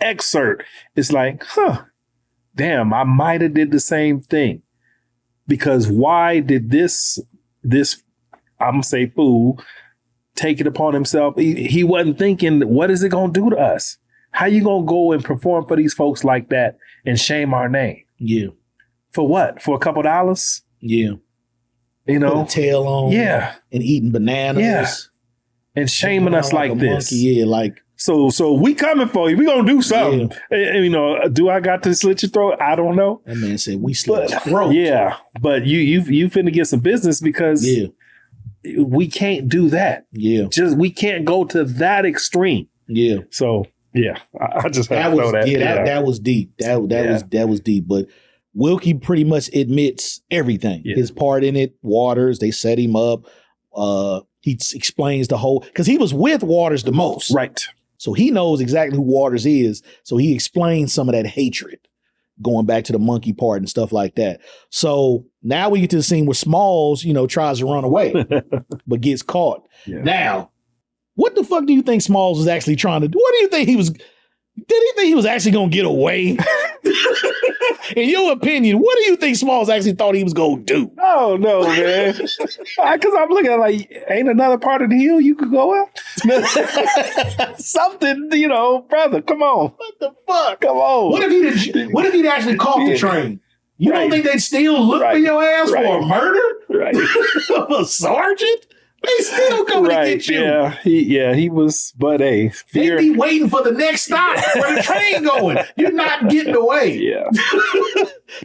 excerpt is like, damn, I might have did the same thing. Because why did this I'm gonna say fool take it upon himself? He wasn't thinking, what is it gonna do to us? How you gonna go and perform for these folks like that and shame our name? Yeah. For what? For a couple dollars? Yeah. You know? Put a tail on. Yeah. And eating bananas. Yeah. And shaming us like this. Monkey. Yeah, like. So we coming for you. We gonna do something. Yeah. And, you know, do I got to slit your throat? I don't know. That man said we slit his throat. Yeah. But you finna get some business because we can't do that. Yeah. We can't go to that extreme. Yeah. So yeah, I just had to throw that. Yeah, that was deep. That was deep. But Wilkie pretty much admits everything. Yeah. His part in it. Waters, they set him up. He explains the whole, because he was with Waters the most. Right. So he knows exactly who Waters is. So he explains some of that hatred, going back to the monkey part and stuff like that. So now we get to the scene where Smalls, you know, tries to run away, but gets caught. Yeah. Now, what the fuck do you think Smalls was actually trying to do? What do you think he was? Did he think he was actually going to get away? In your opinion, what do you think Smalls actually thought he was going to do? Oh, no, man. Because I'm looking at like, ain't another part of the hill you could go up? Something, you know, brother, come on. What the fuck? Come on. What if he'd actually caught the train? You don't think they'd still look for your ass for a murder? Right. Of a sergeant? They still coming to get you. He was, but hey. They'd be waiting for the next stop where the train going. You're not getting away. Yeah.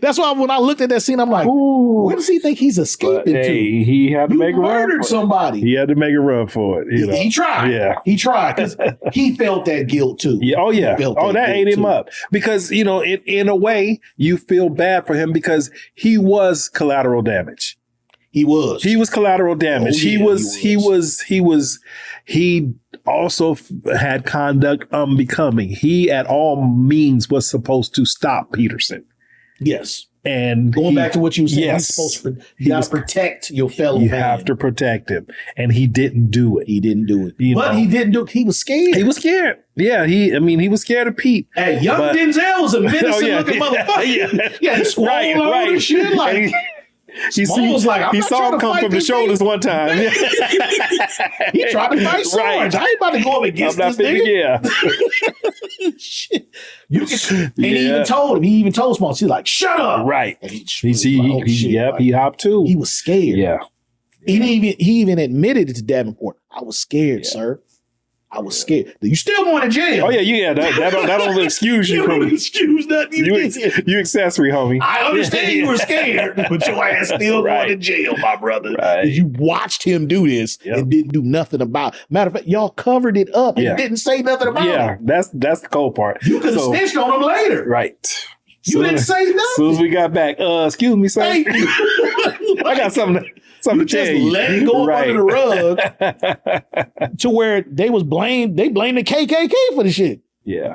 That's why when I looked at that scene, I'm like, where does he think he's escaping to? He had to make a run. Murdered somebody. He had to make a run for it. You know? He tried. Yeah. He tried because he felt that guilt too. Yeah. Oh, yeah. That ate him up. Because, you know, in a way, you feel bad for him because he was collateral damage. He was collateral damage. He also had conduct unbecoming. He at all means was supposed to stop Peterson. Yes. And going back to what you said, you're supposed to protect your fellow man. You have to protect him. And he didn't do it. He didn't do it. He didn't do it. He was scared. He was scared. Yeah, he was scared of Pete. Hey, young Denzel was a menacing looking motherfucker. Yeah, he squalled over and shit like... He saw him come from the shoulders one time. He tried to fight Sarge. I ain't about to go up against this nigga. Shit. He even told Smalls, he's like, shut up. Right. And he hopped too. He was scared. Yeah. He even admitted it to Davenport. I was scared, sir. I was scared. You still going to jail. Oh, yeah. That don't excuse you. You don't excuse nothing. You accessory, homie. I understand you were scared, but your ass still going to jail, my brother. Right. You watched him do this and didn't do nothing about it. Matter of fact, y'all covered it up and didn't say nothing about it. Yeah, that's the cold part. You could have snitched on him later. Right. You didn't say nothing. As soon as we got back, excuse me, sir. Thank you. I got something to tell you. Let it go under the rug to where they blamed the KKK for the shit. Yeah.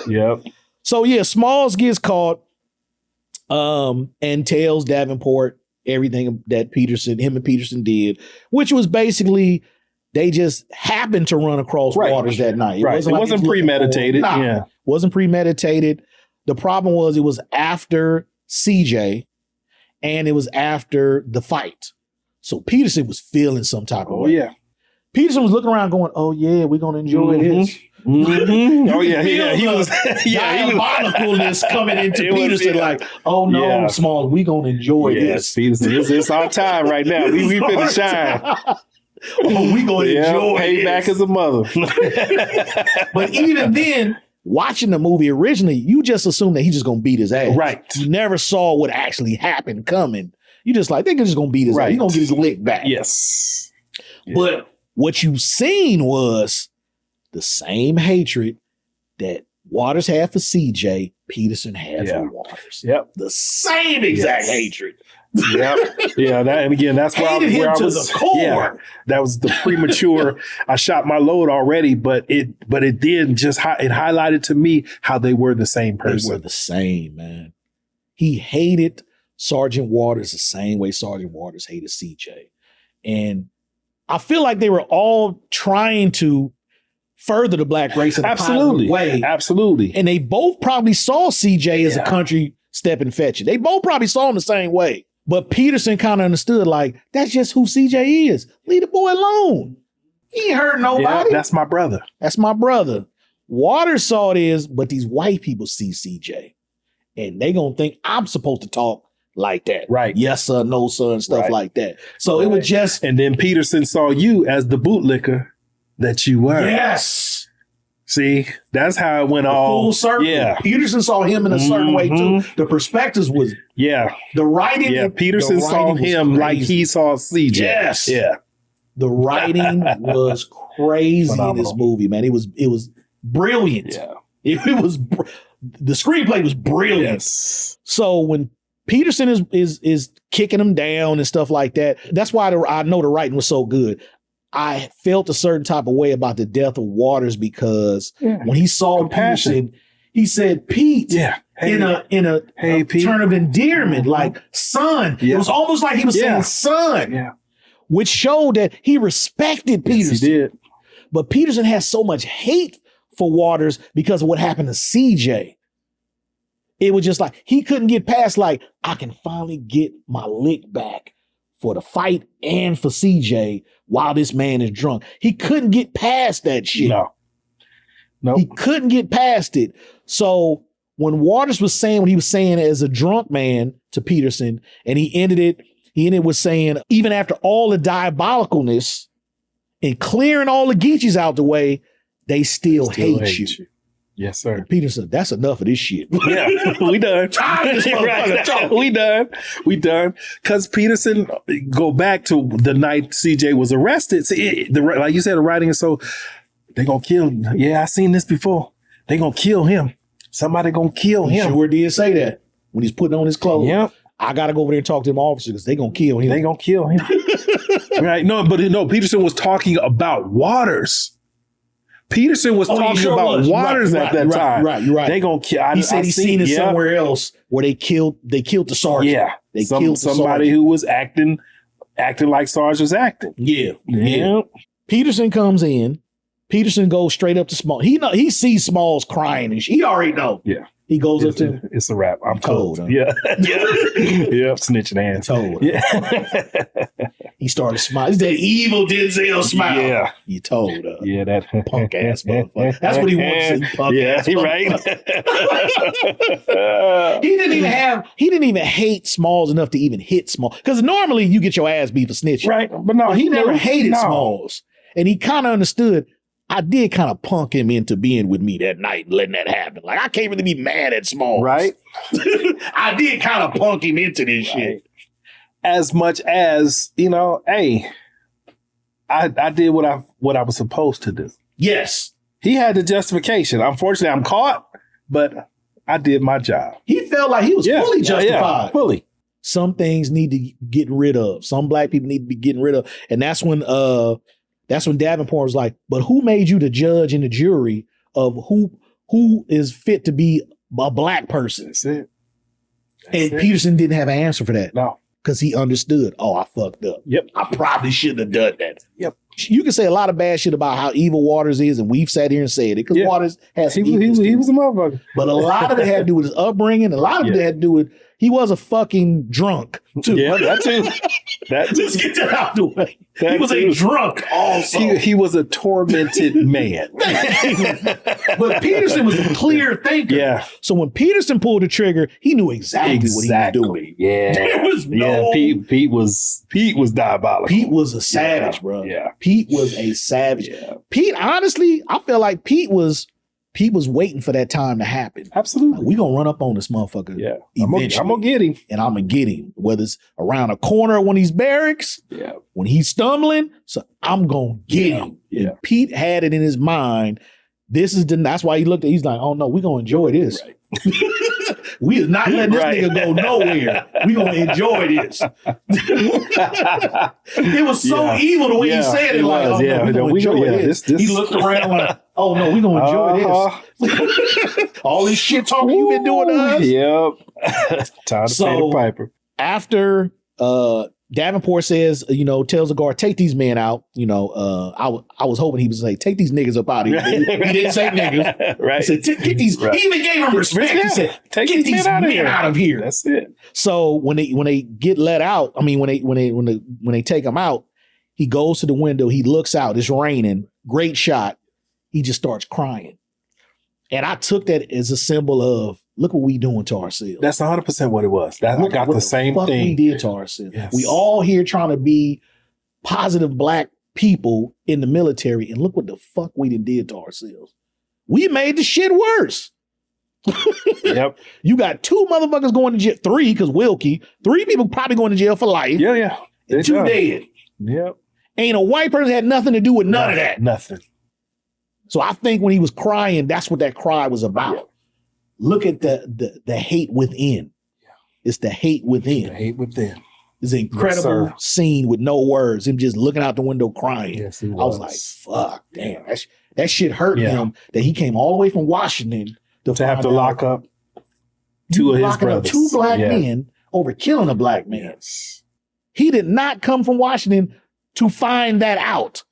Yep. So Smalls gets caught and tells Davenport everything that him and Peterson did, which was basically they just happened to run across Waters that night. It wasn't premeditated. Wasn't premeditated. The problem was it was after CJ and it was after the fight. So Peterson was feeling some type of way. Yeah. Peterson was looking around going, oh yeah, we're going to enjoy this. Mm-hmm. Oh yeah. He was diabolicalness coming into Peterson like, oh no, Smalls, we're going to enjoy this. Peterson, it's our time right now. We finna shine. We going to enjoy payback as a mother. But even then, watching the movie originally, you just assumed that he's just going to beat his ass. Right. You never saw what actually happened coming. You just like, they're just going to beat his ass. He's going to get his lick back. Yes. But what you seen was the same hatred that Waters had for CJ, Peterson had for Waters. Yep. The same exact hatred. Yep. Yeah. That's where I was. To the core. Yeah, that was the premature. I shot my load already, but it did just it highlighted to me how they were the same person. They were the same, man. He hated Sergeant Waters the same way Sergeant Waters hated CJ, and I feel like they were all trying to further the black race in a Absolutely. positive way. Absolutely. And they both probably saw CJ as a country step and fetch it. They both probably saw him the same way. But Peterson kind of understood, like, that's just who CJ is. Leave the boy alone. He ain't hurt nobody. Yeah, that's my brother. That's my brother. Waters saw it is, but these white people see CJ. And they gonna think I'm supposed to talk like that. Right. Yes, sir, no, sir, and stuff like that. So it was just... And then Peterson saw you as the bootlicker that you were. Yes. See, that's how it went all. Full circle. Yeah. Peterson saw him in a certain way, too. The perspectives was... Yeah. The writing... Yeah, Peterson saw him like he saw CJ. Yes. Yeah. The writing was crazy Phenomenal. in this movie, man. It was brilliant. Yeah. It was the screenplay was brilliant. Yes. So when Peterson is kicking him down and stuff like that, that's why I know the writing was so good. I felt a certain type of way about the death of Waters because when he saw Peterson, he said, "Pete," in a Pete. turn of endearment, like son. Yeah. It was almost like he was saying son. Yeah. Which showed that he respected Peterson. Yes, he did. But Peterson has so much hate for Waters because of what happened to CJ. It was just like, he couldn't get past, like, I can finally get my lick back for the fight and for CJ while this man is drunk. He couldn't get past that shit. No. He couldn't get past it. So when Waters was saying what he was saying as a drunk man to Peterson, and he ended with saying, even after all the diabolicalness and clearing all the Geechees out the way, they still hate you. Yes, sir. Peterson, that's enough of this shit. Yeah, we done. We done. Because Peterson, go back to the night CJ was arrested. See, like you said, the writing is so, they gonna kill him. Yeah, I seen this before. They gonna kill him. Somebody gonna kill him. He sure did say that when he's putting on his clothes. Yep. I got to go over there and talk to them officers because they going to kill him. They going to kill him. Right. No, Peterson was talking about Waters. Peterson was talking about Waters at that time. Right, you're right. They going to kill. He said he's seen it somewhere else where they killed the sergeant. Yeah. They killed somebody who was acting like Sarge was acting. Yeah. Peterson comes in. Peterson goes straight up to Smalls. He sees Smalls crying and he already know. Yeah. He goes up to him. It's a wrap. I'm cold. Huh? Yeah. Yep. Snitching ass. Told. Yeah. He started smiling. It's that evil Denzel smile. Yeah. You told. Yeah, that punk ass motherfucker. That's what he wants. Punk ass. Yeah, right. He didn't even hate Smalls enough to even hit Smalls. Because normally you get your ass beat for snitching. Right. But no, he never hated Smalls. And he kind of understood. I did kind of punk him into being with me that night and letting that happen. Like, I can't really be mad at Smalls. Right. I did kind of punk him into this shit. As much as, hey, I did what I was supposed to do. Yes. He had the justification. Unfortunately, I'm caught, but I did my job. He felt like he was fully justified. Fully. Some things need to get rid of. Some black people need to be getting rid of. And that's when Davenport was like, but who made you the judge and the jury of who is fit to be a black person? That's it. Peterson didn't have an answer for that. No. Because he understood, I fucked up. Yep. I probably shouldn't have done that. Yep. You can say a lot of bad shit about how evil Waters is, and we've sat here and said it, because Waters has he was a motherfucker. But a lot of it had to do with his upbringing. A lot of it had to do with he was a fucking drunk, too. Yeah, that too. Let's get that out the way. He was a drunk also. He was a tormented man. But Peterson was a clear thinker. Yeah. So when Peterson pulled the trigger, he knew exactly what he was doing. Yeah. There was no... Pete was diabolical. Pete was a savage, bro. Yeah. Pete was a savage. Yeah. Pete, honestly, I feel like Pete was waiting for that time to happen. Absolutely. Like, we gonna run up on this motherfucker. Yeah. Eventually. I'm gonna get him. And I'm gonna get him. Whether it's around a corner when he's barracks, when he's stumbling, so I'm gonna get him. Yeah. And Pete had it in his mind. That's why he looked at he's like, oh no, we're gonna enjoy this. Right. We is not letting this nigga go nowhere. We gonna enjoy this. It was so evil the way he said it. Like, oh no, we gonna enjoy this. He looked around like, oh no, we gonna enjoy this. All this shit talking you been doing to us. Yep. Time to pay the piper. After Davenport says, tells the guard, take these men out. I was hoping he would say, take these niggas up out of here. He didn't say niggas. Right. He said, get these. Right. He even gave them respect. He said, take get these men out of here. That's it. So when they get let out, I mean, when they take him out, he goes to the window. He looks out. It's raining. Great shot. He just starts crying. And I took that as a symbol of, look what we doing to ourselves. That's 100% what it was. I got the same fuck thing. We did to ourselves. Yes. We all here trying to be positive black people in the military, and look what the fuck we did to ourselves. We made the shit worse. Yep. You got 2 motherfuckers going to jail, 3 because Wilkie, 3 people probably going to jail for life. Yeah. And 2 dead. Yep. Ain't a white person had nothing to do with none of that. Nothing. So I think when he was crying, that's what that cry was about. Yeah. Look at the hate within. Yeah. It's the hate within. The hate within. It's an incredible scene with no words. Him just looking out the window crying. Yes, he was. I was like, fuck, damn. That shit hurt him that he came all the way from Washington to have to lock up 2 of his brothers. 2 black men over killing a black man. Yes. He did not come from Washington to find that out.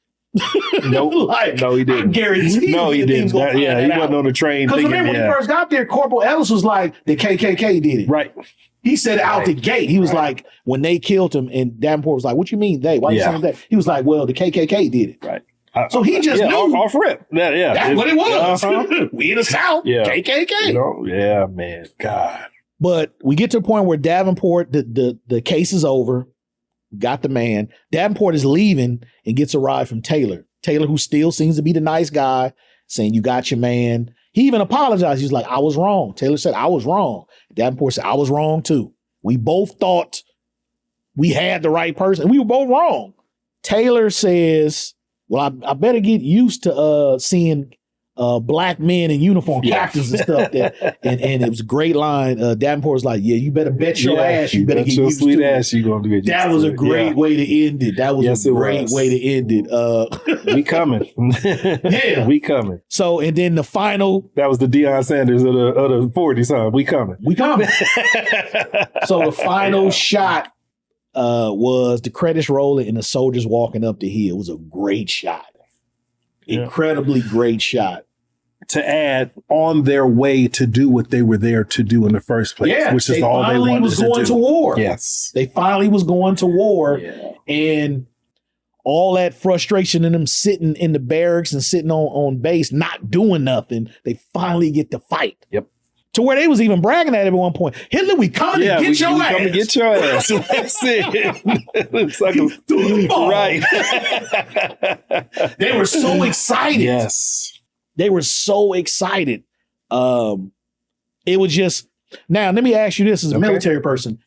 Nope. No, he didn't. I guarantee no, he didn't. He wasn't on the train. Because remember when he first got there, Corporal Ellis was like, the KKK did it. Right. He said it out the gate. He was like, when they killed him, and Davenport was like, what you mean they? Why you saying that? He was like, well, the KKK did it. Right. So he just knew. Off rip. Yeah. That's what it was. Uh-huh. We in the South. Yeah. KKK. Yeah, man. God. But we get to the point where Davenport, the case is over. Got the man. Davenport is leaving and gets a ride from Taylor. Taylor, who still seems to be the nice guy, saying, you got your man. He even apologized. He was like, I was wrong. Taylor said, I was wrong. Davenport said, I was wrong too. We both thought we had the right person. We were both wrong. Taylor says, well, I better get used to seeing black men in uniform, captains and stuff. And it was a great line. Davenport was like, yeah, you better bet your ass. You better get your used sweet to ass. You gonna get that was a great way to end it. That was a great way to end it. We coming. Yeah. We coming. So, and then the final. That was the Deion Sanders of the 40s, huh? We coming. We coming. So the final shot was the credits rolling and the soldiers walking up the hill. It was a great shot. Incredibly great shot. To add on their way to do what they were there to do in the first place, which is all they wanted was going to war. Yes. They finally was going to war. Yeah. And all that frustration in them sitting in the barracks and sitting on base, not doing nothing, they finally get to fight. Yep. To where they was even bragging at one point. Hitler, we coming to get your ass. Coming to get your ass. That's it. Right. They were so excited. Yes. They were so excited. It was just, now let me ask you this as a military person.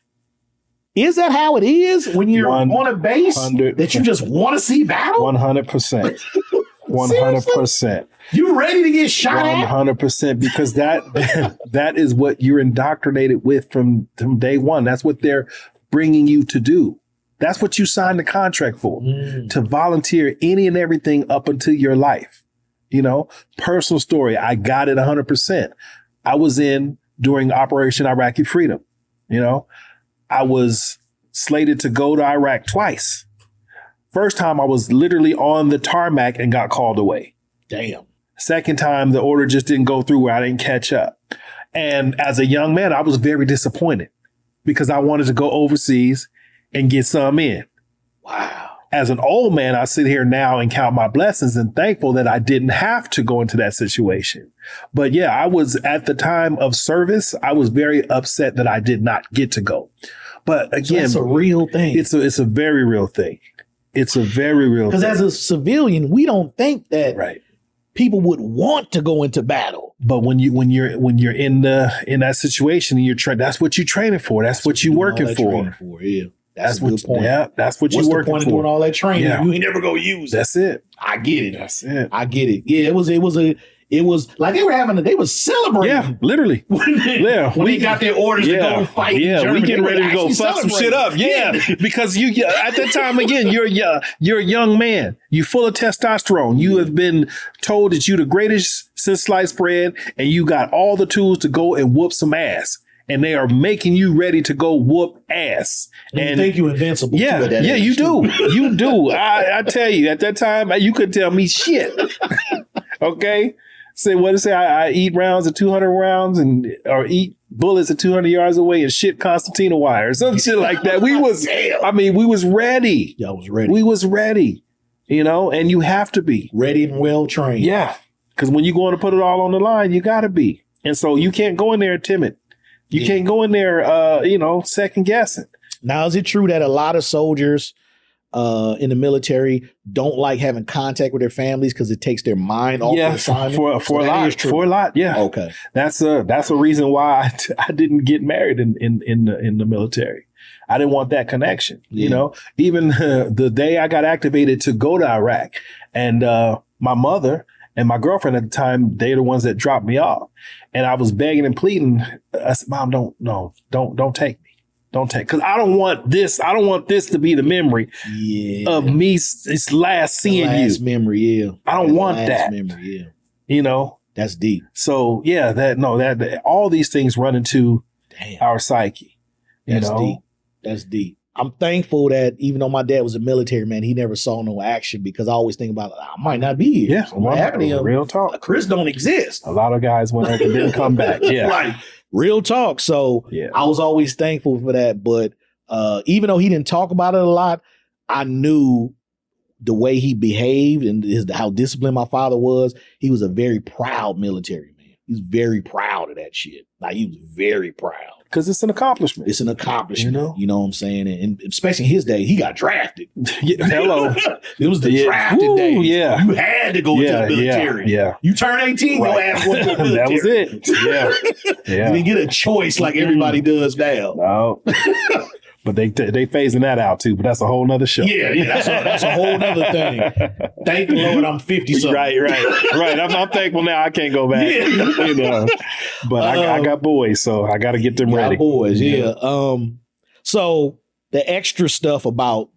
Is that how it is when you're on a base that you just want to see battle? 100%. 100%. You ready to get shot at? 100%, because that is what you're indoctrinated with from day one. That's what they're bringing you to do. That's what you signed the contract for, to volunteer any and everything up until your life. Personal story. I got it 100%. I was in during Operation Iraqi Freedom. I was slated to go to Iraq twice. First time I was literally on the tarmac and got called away. Damn. Second time, the order just didn't go through where I didn't catch up. And as a young man, I was very disappointed because I wanted to go overseas and get some in. Wow. As an old man, I sit here now and count my blessings and thankful that I didn't have to go into that situation. But yeah, I was at the time of service, I was very upset that I did not get to go. But again, it's a real thing. It's a very real thing. It's a very real thing. Because as a civilian, we don't think that people would want to go into battle. But when you're in that situation and that's what you're training for. That's what you're working for. Yeah. That's what point. Yeah, that's what you're working for. What's the point of doing all that training? Yeah. You ain't never gonna use it. That's it. I get it. That's it. I get it. Yeah, it was like they was celebrating. Yeah, literally. When they got their orders to go fight. Yeah, we getting ready to go fuck some shit up. Yeah, because you at that time again, you're a young man. You full of testosterone. You have been told that you the greatest since sliced bread, and you got all the tools to go and whoop some ass. and they are making you ready to go whoop ass. And you think you're invincible. Yeah, too at that age, you do. too. You do. I tell you, at that time, you couldn't tell me shit. Okay? I eat rounds at 200 rounds or eat bullets at 200 yards away and shit concertina wire or some shit like that. We was ready. Y'all was ready. We was ready, and you have to be. Ready and well trained. Yeah. Because when you're going to put it all on the line, you got to be. And so you can't go in there timid. You can't go in there, second guessing. Now, is it true that a lot of soldiers in the military don't like having contact with their families because it takes their mind off the assignment? For a lot, yeah. Okay, that's a reason why I didn't get married in the military. I didn't want that connection. Yeah. Even the day I got activated to go to Iraq, and my mother and my girlfriend at the time, they're the ones that dropped me off, and I was begging and pleading. I said, "Mom, don't take me. Don't take, because I don't want this. I don't want this to be the memory of me. It's last seeing last you. memory, yeah. I don't want last that. Memory, yeah. That's deep. So yeah, that all these things run into our psyche. That's deep. That's deep. I'm thankful that even though my dad was a military man, he never saw no action, because I always think about I might not be here. Yeah, so what happened to him? Real talk. Chris don't exist. A lot of guys went over and didn't come back. Yeah, like real talk. So I was always thankful for that. But even though he didn't talk about it a lot, I knew the way he behaved and how disciplined my father was. He was a very proud military man. He's very proud of that shit. Like, he was very proud. Because it's an accomplishment. It's an accomplishment. You know what I'm saying? And especially in his day, he got drafted. Hello. It was the drafted day. Yeah. You had to go into the military. Yeah. You turn 18, your ass went to the military. That was it. Yeah. You didn't get a choice like everybody does now. No. But they phasing that out too, but that's a whole nother show. Yeah, that's a whole nother thing. Thank the Lord I'm 50-something. Right. I'm thankful now I can't go back. Yeah. But I got boys, so I got to get them ready. Boys, yeah. So the extra stuff about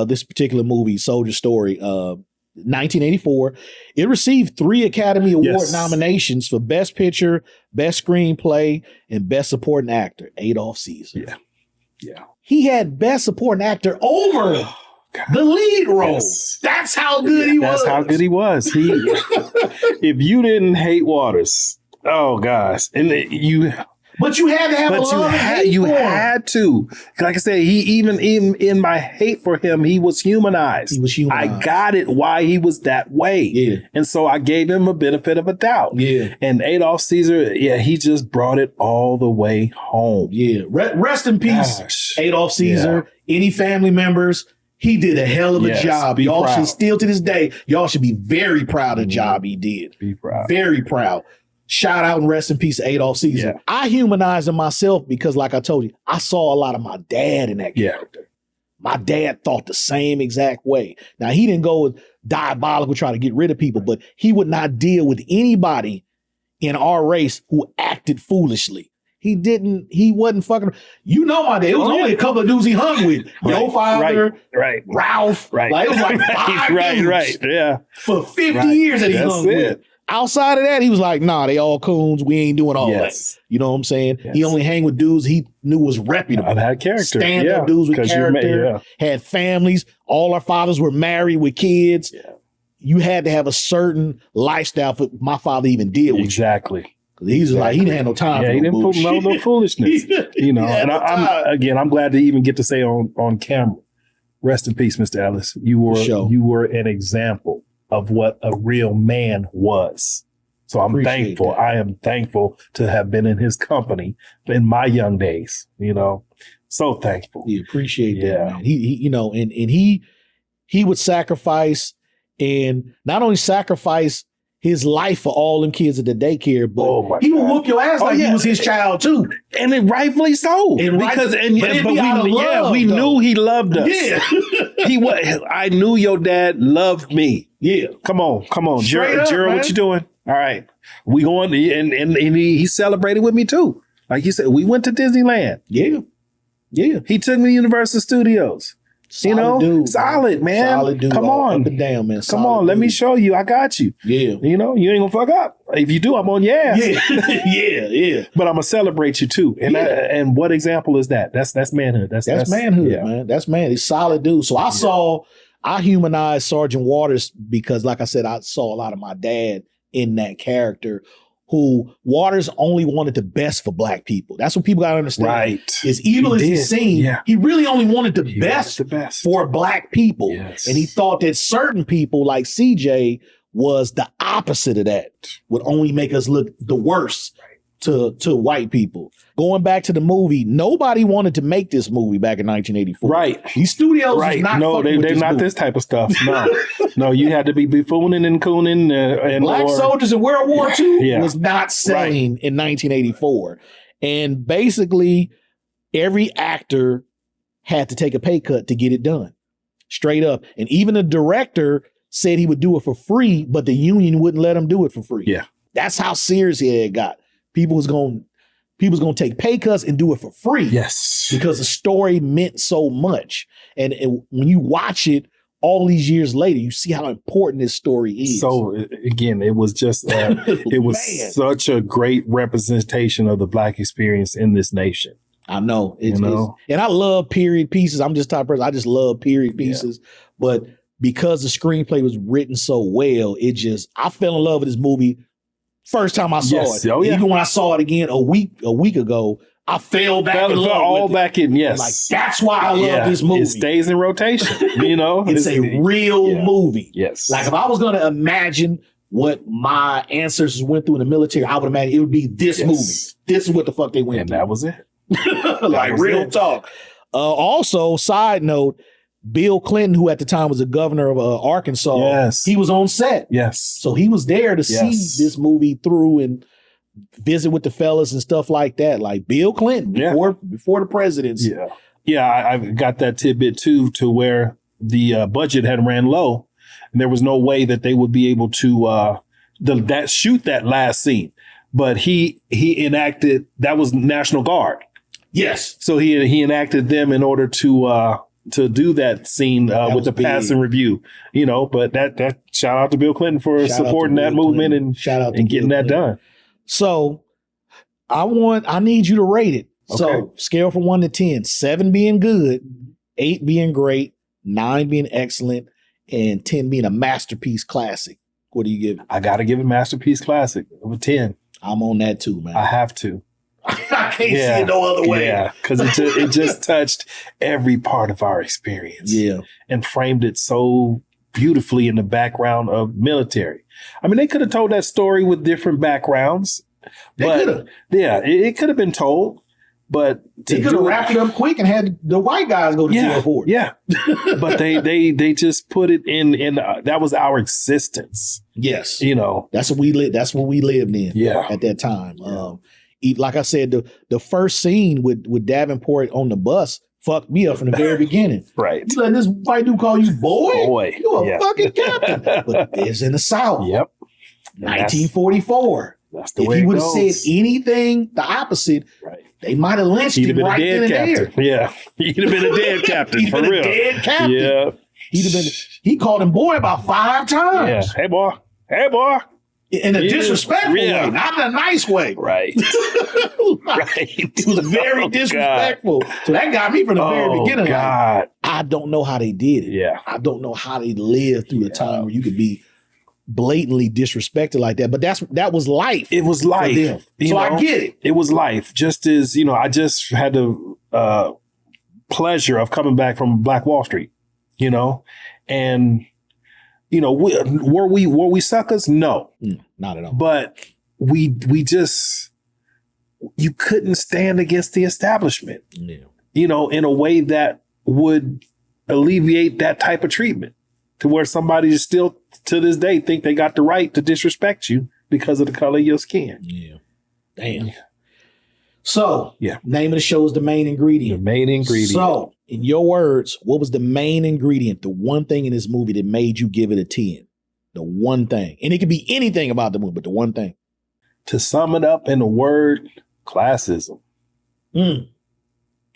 this particular movie, Soldier Story, 1984, it received 3 Academy Award nominations for Best Picture, Best Screenplay, and Best Supporting Actor. Adolph Caesar. Yeah. He had Best Supporting Actor over the lead role. Yes. That's how good he was. That's how good he was. If you didn't hate Waters, oh gosh, but you had to have a love and hate you for him. had to. Like I said, he even in my hate for him, he was humanized. I got it why he was that way. Yeah. And so I gave him a benefit of a doubt. Yeah. And Adolph Caesar, he just brought it all the way home. Yeah. Rest in peace, Adolph Caesar. Yeah. Any family members, he did a hell of a job. Y'all should still to this day, y'all should be very proud of the job he did. Be proud. Very proud. Shout out and rest in peace, Adolph Caesar. Yeah. I humanized him myself because, like I told you, I saw a lot of my dad in that character. My dad thought the same exact way. Now, he didn't go diabolical trying to get rid of people, but he would not deal with anybody in our race who acted foolishly. He wasn't fucking, my dad. It was only a couple of dudes he hung with. Your father, Ralph. Right. Like, it was like 5 dudes. Right. Yeah. For 50 years that he hung with. Outside of that, he was like, nah, they all coons. We ain't doing all that. You know what I'm saying? Yes. He only hang with dudes he knew was reputable. Had character. Stand-up dudes with character. Had families. All our fathers were married with kids. Yeah. You had to have a certain lifestyle for my father even deal with. Exactly. He's like, he didn't have no time for he didn't put no foolishness. And I'm glad to even get to say on camera, rest in peace, Mr. Ellis. You were an example of what a real man was. So I'm thankful. That. I am thankful to have been in his company in my young days, so thankful. We appreciate that, man. He would sacrifice, and not only sacrifice his life for all them kids at the daycare, but he would whoop your ass he was his child too. And then rightfully so. We knew he loved us. Yeah. I knew your dad loved me. Yeah. Come on. Gerald, what you doing? All right. We going, and he celebrated with me too. Like you said, we went to Disneyland. Yeah. Yeah. He took me to Universal Studios. Solid dude, solid, man. Solid dude. Come all on. up and down, man. Come on, let me show you. I got you. Yeah. You ain't gonna fuck up. If you do, I'm on your ass. Yeah. yeah. But I'm gonna celebrate you too. And and what example is that? That's manhood. That's manhood, man. That's man. He's solid dude. So I humanized Sergeant Waters because, like I said, I saw a lot of my dad in that character. Who Waters only wanted the best for black people. That's what people gotta understand. Right. As evil as he seemed, he really only wanted the best for black people. Yes. And he thought that certain people like CJ was the opposite of that, would only make us look the worst to white people. Going back to the movie, nobody wanted to make this movie back in 1984. Right. These studios was not they're not this type of stuff. No, you had to be buffooning and cooning. And Black soldiers in World War II was not selling in 1984. And basically, every actor had to take a pay cut to get it done. Straight up. And even the director said he would do it for free, but the union wouldn't let him do it for free. Yeah. That's how serious it got. People was going to take pay cuts and do it for free. Yes. Because the story meant so much. And when you watch it all these years later, you see how important this story is. So again, it was just, it was such a great representation of the Black experience in this nation. I know. And I love period pieces. I'm just the type of person, I just love period pieces. Yeah. But because the screenplay was written so well, I fell in love with this movie first time I saw it. Oh, yeah. Even when I saw it again a week ago, I fell back in love with it. Yes. Like, that's why I love this movie. It stays in rotation, It's a real movie. Yes. Like, if I was going to imagine what my ancestors went through in the military, I would imagine it would be this movie. This is what the fuck they went through. And that was it. Like, real talk. Also, side note, Bill Clinton, who at the time was the governor of Arkansas, he was on set. Yes. So he was there to see this movie through and visit with the fellas and stuff like that. Like Bill Clinton before the presidency. Yeah, I got that tidbit too, to where the budget had ran low and there was no way that they would be able to shoot that last scene. But he enacted, that was National Guard. Yes. So he enacted them in order to do that scene with the passing review, but that shout out to Bill Clinton for supporting that movement and getting that done. So I need you to rate it. Okay. So scale from 1 to 10, 7 being good, 8 being great, 9 being excellent, and 10 being a masterpiece classic. What do you give it? I got to give it masterpiece classic of a 10. I'm on that too, man. I have to. I can't see it no other way. Yeah, because it just touched every part of our experience. Yeah. And framed it so beautifully in the background of military. I mean, they could have told that story with different backgrounds. They could have. Yeah, it could have been told. But they could have wrapped it up quick and had the white guys go to jail for it. Yeah. But they just put it in that was our existence. Yes. That's what we lived. That's what we lived in at that time. Yeah. Like I said, the first scene with Davenport on the bus fucked me up from the very beginning. Right. You letting this white dude call you boy? You're a fucking captain. But it's in the South. Yep. 1944. That's the way it goes. If he would have said anything the opposite, they might have lynched him right then and there. Yeah. He'd have been a dead captain. He'd have been a dead captain. Yeah. He called him boy about 5 times. Yeah. Hey boy. Hey boy. In a disrespectful way, not in a nice way. Right. It was very disrespectful. God. So that got me from the very beginning. God. Like, I don't know how they did it. Yeah. I don't know how they lived through a time where you could be blatantly disrespected like that. But that was life. It was life. So I get it. It was life. Just as, I just had the pleasure of coming back from Black Wall Street, and were we suckers? No, not at all. But we just, you couldn't stand against the establishment, in a way that would alleviate that type of treatment, to where somebody is still to this day think they got the right to disrespect you because of the color of your skin. Yeah. Damn. So, name of the show is The Main Ingredient. The Main Ingredient. So, in your words, what was the main ingredient, the one thing in this movie that made you give it a 10? The one thing. And it could be anything about the movie, but the one thing. To sum it up in a word, classism.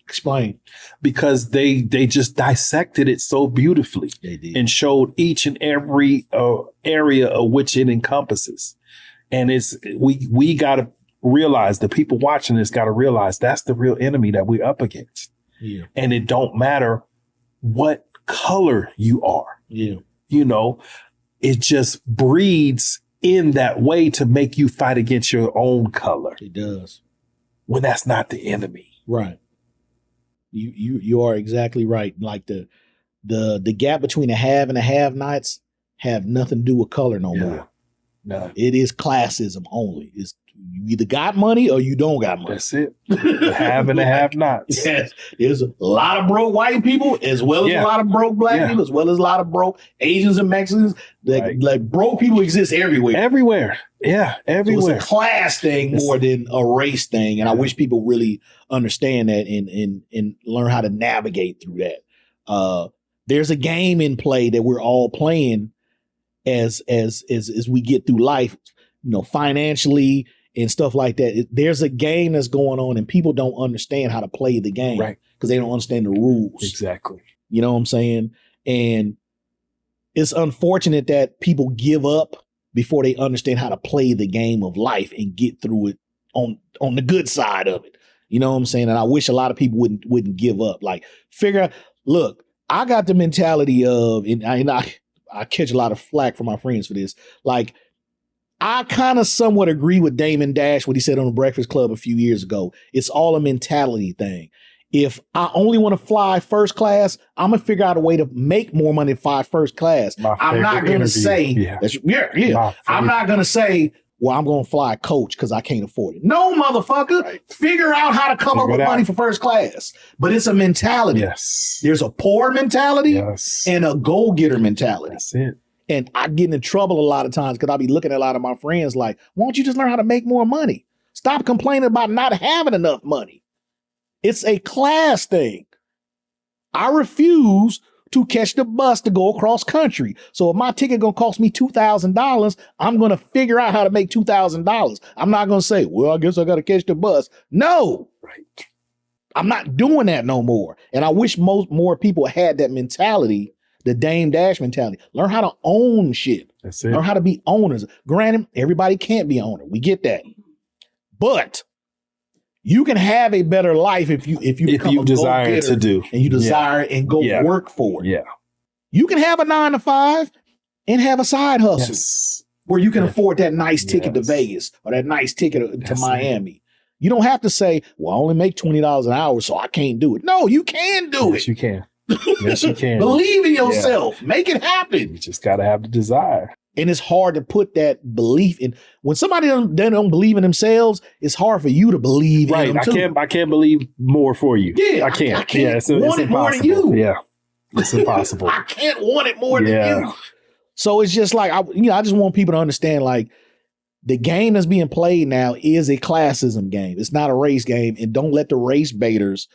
Explain. Because they just dissected it so beautifully. They did. And showed each and every area of which it encompasses. And we got to realize, the people watching this got to realize that's the real enemy that we're up against. Yeah. And it don't matter what color you are. Yeah. You know, it just breeds in that way to make you fight against your own color. It does. When that's not the enemy. Right. You are exactly right. Like the gap between the have and the have-nots have nothing to do with color no more. No. It is classism only. It's, you either got money or you don't got money. That's it. The have and the have-nots. Yes. There's a lot of broke white people as well as a lot of broke black people, as well as a lot of broke Asians and Mexicans. Like broke people exist everywhere. Everywhere. Yeah, everywhere. So it's a class thing more than a race thing. And I wish people really understand that and learn how to navigate through that. There's a game in play that we're all playing as we get through life, you know, financially and stuff like that. There's a game that's going on and people don't understand how to play the game because they don't understand the rules. Exactly. You know what I'm saying? And it's unfortunate that people give up before they understand how to play the game of life and get through it on the good side of it. You know what I'm saying? And I wish a lot of people wouldn't give up. Like, figure out, look, I got the mentality of, and I catch a lot of flack from my friends for this. Like, I kind of somewhat agree with Damon Dash, what he said on the Breakfast Club a few years ago. It's all a mentality thing. If I only want to fly first class, I'm going to figure out a way to make more money to fly first class. I'm not going to say, I'm not going to say, well, I'm going to fly coach because I can't afford it. No, motherfucker. Right. Figure out how to come up with money for first class. But it's a mentality. Yes. There's a poor mentality and a go-getter mentality. That's it. And I get in trouble a lot of times because I'll be looking at a lot of my friends like, why don't you just learn how to make more money? Stop complaining about not having enough money. It's a class thing. I refuse to catch the bus to go across country. So if my ticket gonna cost me $2,000, I'm gonna figure out how to make $2,000. I'm not gonna say, well, I guess I gotta catch the bus. No. Right. I'm not doing that no more. And I wish more people had that mentality, the Dame Dash mentality. Learn how to own shit. That's it. Learn how to be owners. Granted, everybody can't be an owner. We get that. But you can have a better life if you desire to do and you desire and go work for it. Yeah. You can have a 9-to-5 and have a side hustle where you can afford that nice ticket to Vegas or that nice ticket to Miami. You don't have to say, well, I only make $20 an hour, so I can't do it. No, you can do it. Yes, you can. Yes, you can. Believe in yourself. Yeah. Make it happen. You just got to have the desire. And it's hard to put that belief in. When somebody don't believe in themselves, it's hard for you to believe in them too. I can't believe more for you. Yeah, I can't. I can't want it more than you. Yeah, it's impossible. I can't want it more than you. So it's just like, I just want people to understand, like, the game that's being played now is a classism game. It's not a race game. And don't let the race baiters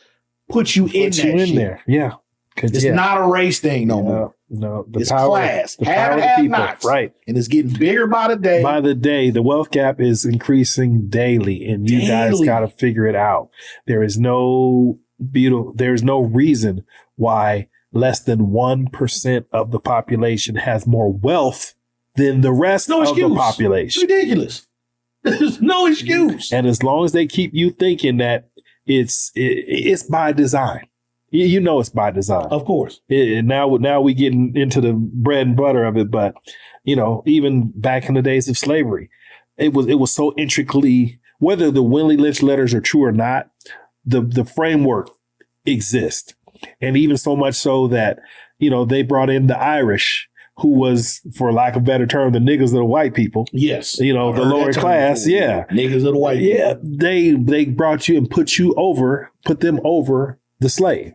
put you in there. Yeah. It's not a race thing no more. No, it's class. Have and have nots. Right. And it's getting bigger by the day. By the day, the wealth gap is increasing daily, and you guys got to figure it out. There's no reason why less than 1% of the population has more wealth than the rest of the population. It's ridiculous. There's no excuse. And as long as they keep you thinking that it's by design. You know it's by design. Of course. Now we getting into the bread and butter of it, but even back in the days of slavery, it was so intricately, whether the Willie Lynch letters are true or not, the framework exists. And even so much so that, they brought in the Irish, who was, for lack of a better term, the niggas of the white people. Yes. The lower class. Before. Yeah. Niggas of the white people. Yeah. They brought you and put them over the slave.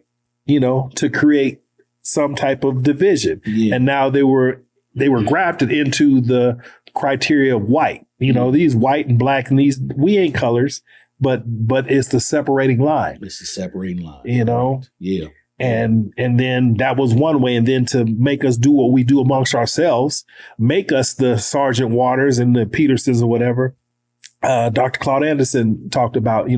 To create some type of division. Yeah. And now they were grafted into the criteria of white. These white and black, and these, we ain't colors, but it's the separating line. It's the separating line. Right. Yeah. And then that was one way. And then to make us do what we do amongst ourselves, make us the Sergeant Waters and the Petersons or whatever. Dr. Claude Anderson talked about,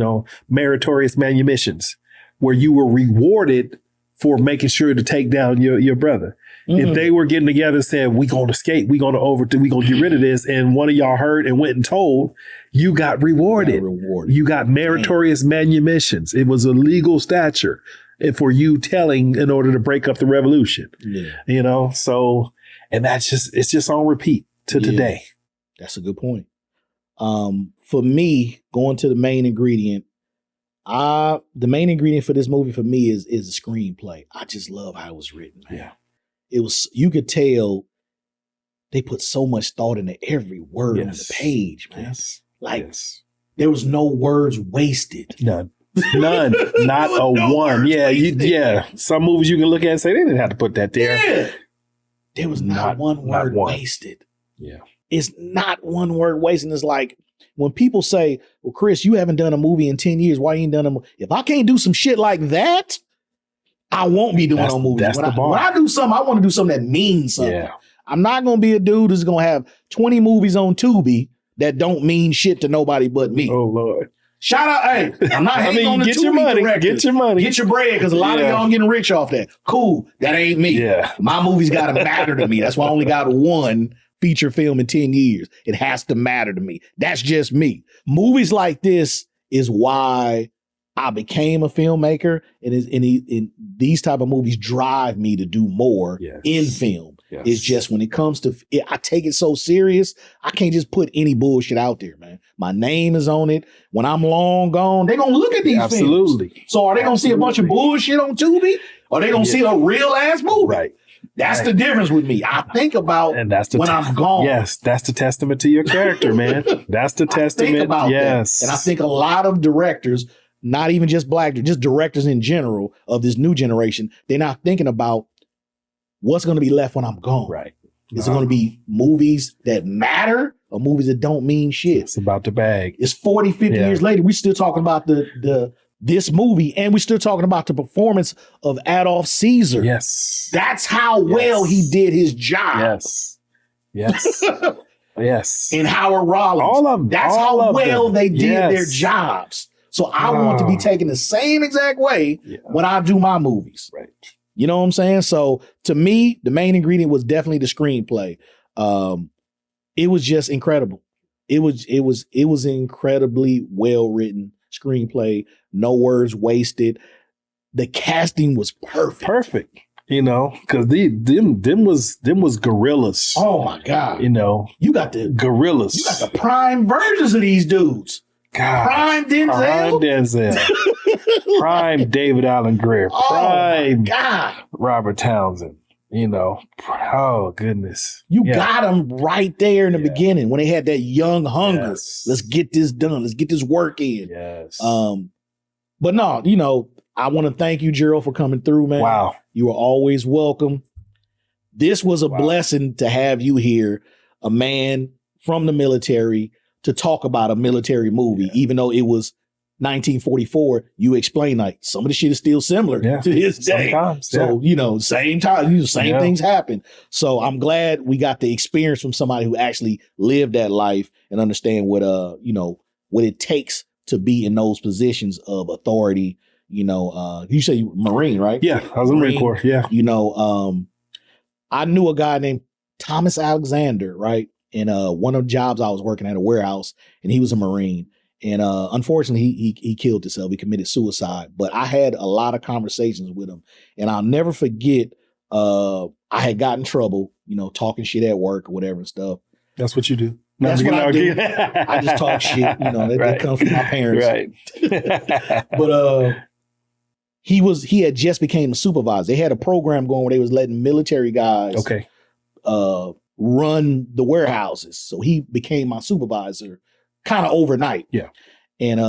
meritorious manumissions. where you were rewarded for making sure to take down your brother. If they were getting together and said, we going to escape, we going to get rid of this, and one of y'all heard and went and told, you got rewarded. You got meritorious manumissions. It was a legal stature for you telling in order to break up the revolution. You know, so, and it's just on repeat to today. That's a good point. For me, going to the main ingredient, the main ingredient for this movie for me is the screenplay. I just love how it was written, man. Yeah. It was, you could tell they put so much thought into every word on the page, man. There was no words wasted. None. Not a one. Yeah. Some movies you can look at and say they didn't have to put that there. Yeah. There was not one word wasted. Yeah. It's not one word wasted. It's like when people say, well, Chris, you haven't done a movie in 10 years. Why you ain't done a movie? If I can't do some shit like that, I won't be doing no movies. When I do something, I want to do something that means something. Yeah. I'm not going to be a dude who's going to have 20 movies on Tubi that don't mean shit to nobody but me. Oh, Lord. Shout out, hey, I'm not hating on the get Tubi your money, directors. Get your money. Get your bread, because a lot of y'all getting rich off that. Cool, that ain't me. Yeah. My movies got to matter to me. That's why I only got one feature film in 10 years. It has to matter to me. That's just me. Movies like this is why I became a filmmaker, and these type of movies drive me to do more in film. Yes. It's just when it comes to it, I take it so serious. I can't just put any bullshit out there, man. My name is on it. When I'm long gone, they're going to look at these films. So are they going to see a bunch of bullshit on Tubi? Or are they going to see a real ass movie? Right. That's the difference with me. I think about when I'm gone. Yes, that's the testament to your character, man. That's the testament. Think about that. And I think a lot of directors, not even just black, just directors in general of this new generation, they're not thinking about what's going to be left when I'm gone. Right. Is it going to be movies that matter or movies that don't mean shit? It's about the bag. It's 40, 50 years later. We still talking about this movie, and we're still talking about the performance of Adolf Caesar. Yes. That's how well he did his job. Yes. Yes. And Howard Rollins. All of them. That's how well they did their jobs. So I want to be taken the same exact way when I do my movies. Right. You know what I'm saying? So to me, the main ingredient was definitely the screenplay. It was just incredible. It was incredibly well written screenplay. No words wasted. The casting was perfect. Perfect. You know, because them was gorillas. Oh my God. You know, you got the gorillas. You got the prime versions of these dudes. God. Prime Denzel. Prime David Allen Greer. Prime Robert Townsend. You know, oh goodness. You got them right there in the beginning when they had that young hunger. Yes. Let's get this done. Let's get this work in. Yes. But no, you know, I want to thank you, Gerald, for coming through, man. Wow. You are always welcome. This was a blessing to have you here, a man from the military, to talk about a military movie, even though it was 1944. You explained like some of the shit is still similar to this day. So, you know, same time, same things happen. So I'm glad we got the experience from somebody who actually lived that life and understand what, what it takes to be in those positions of authority. You know, you say Marine, right? Yeah, I was in the Marine Corps. Yeah. You know, I knew a guy named Thomas Alexander, right? And one of the jobs I was working at a warehouse, and he was a Marine. And unfortunately, he killed himself. He committed suicide. But I had a lot of conversations with him. And I'll never forget, I had gotten in trouble, you know, talking shit at work or whatever and stuff. That's what you do. That's what I do. I just talk shit, you know, that comes from my parents. Right. But he had just became a supervisor. They had a program going where they was letting military guys run the warehouses. So he became my supervisor kind of overnight. Yeah. And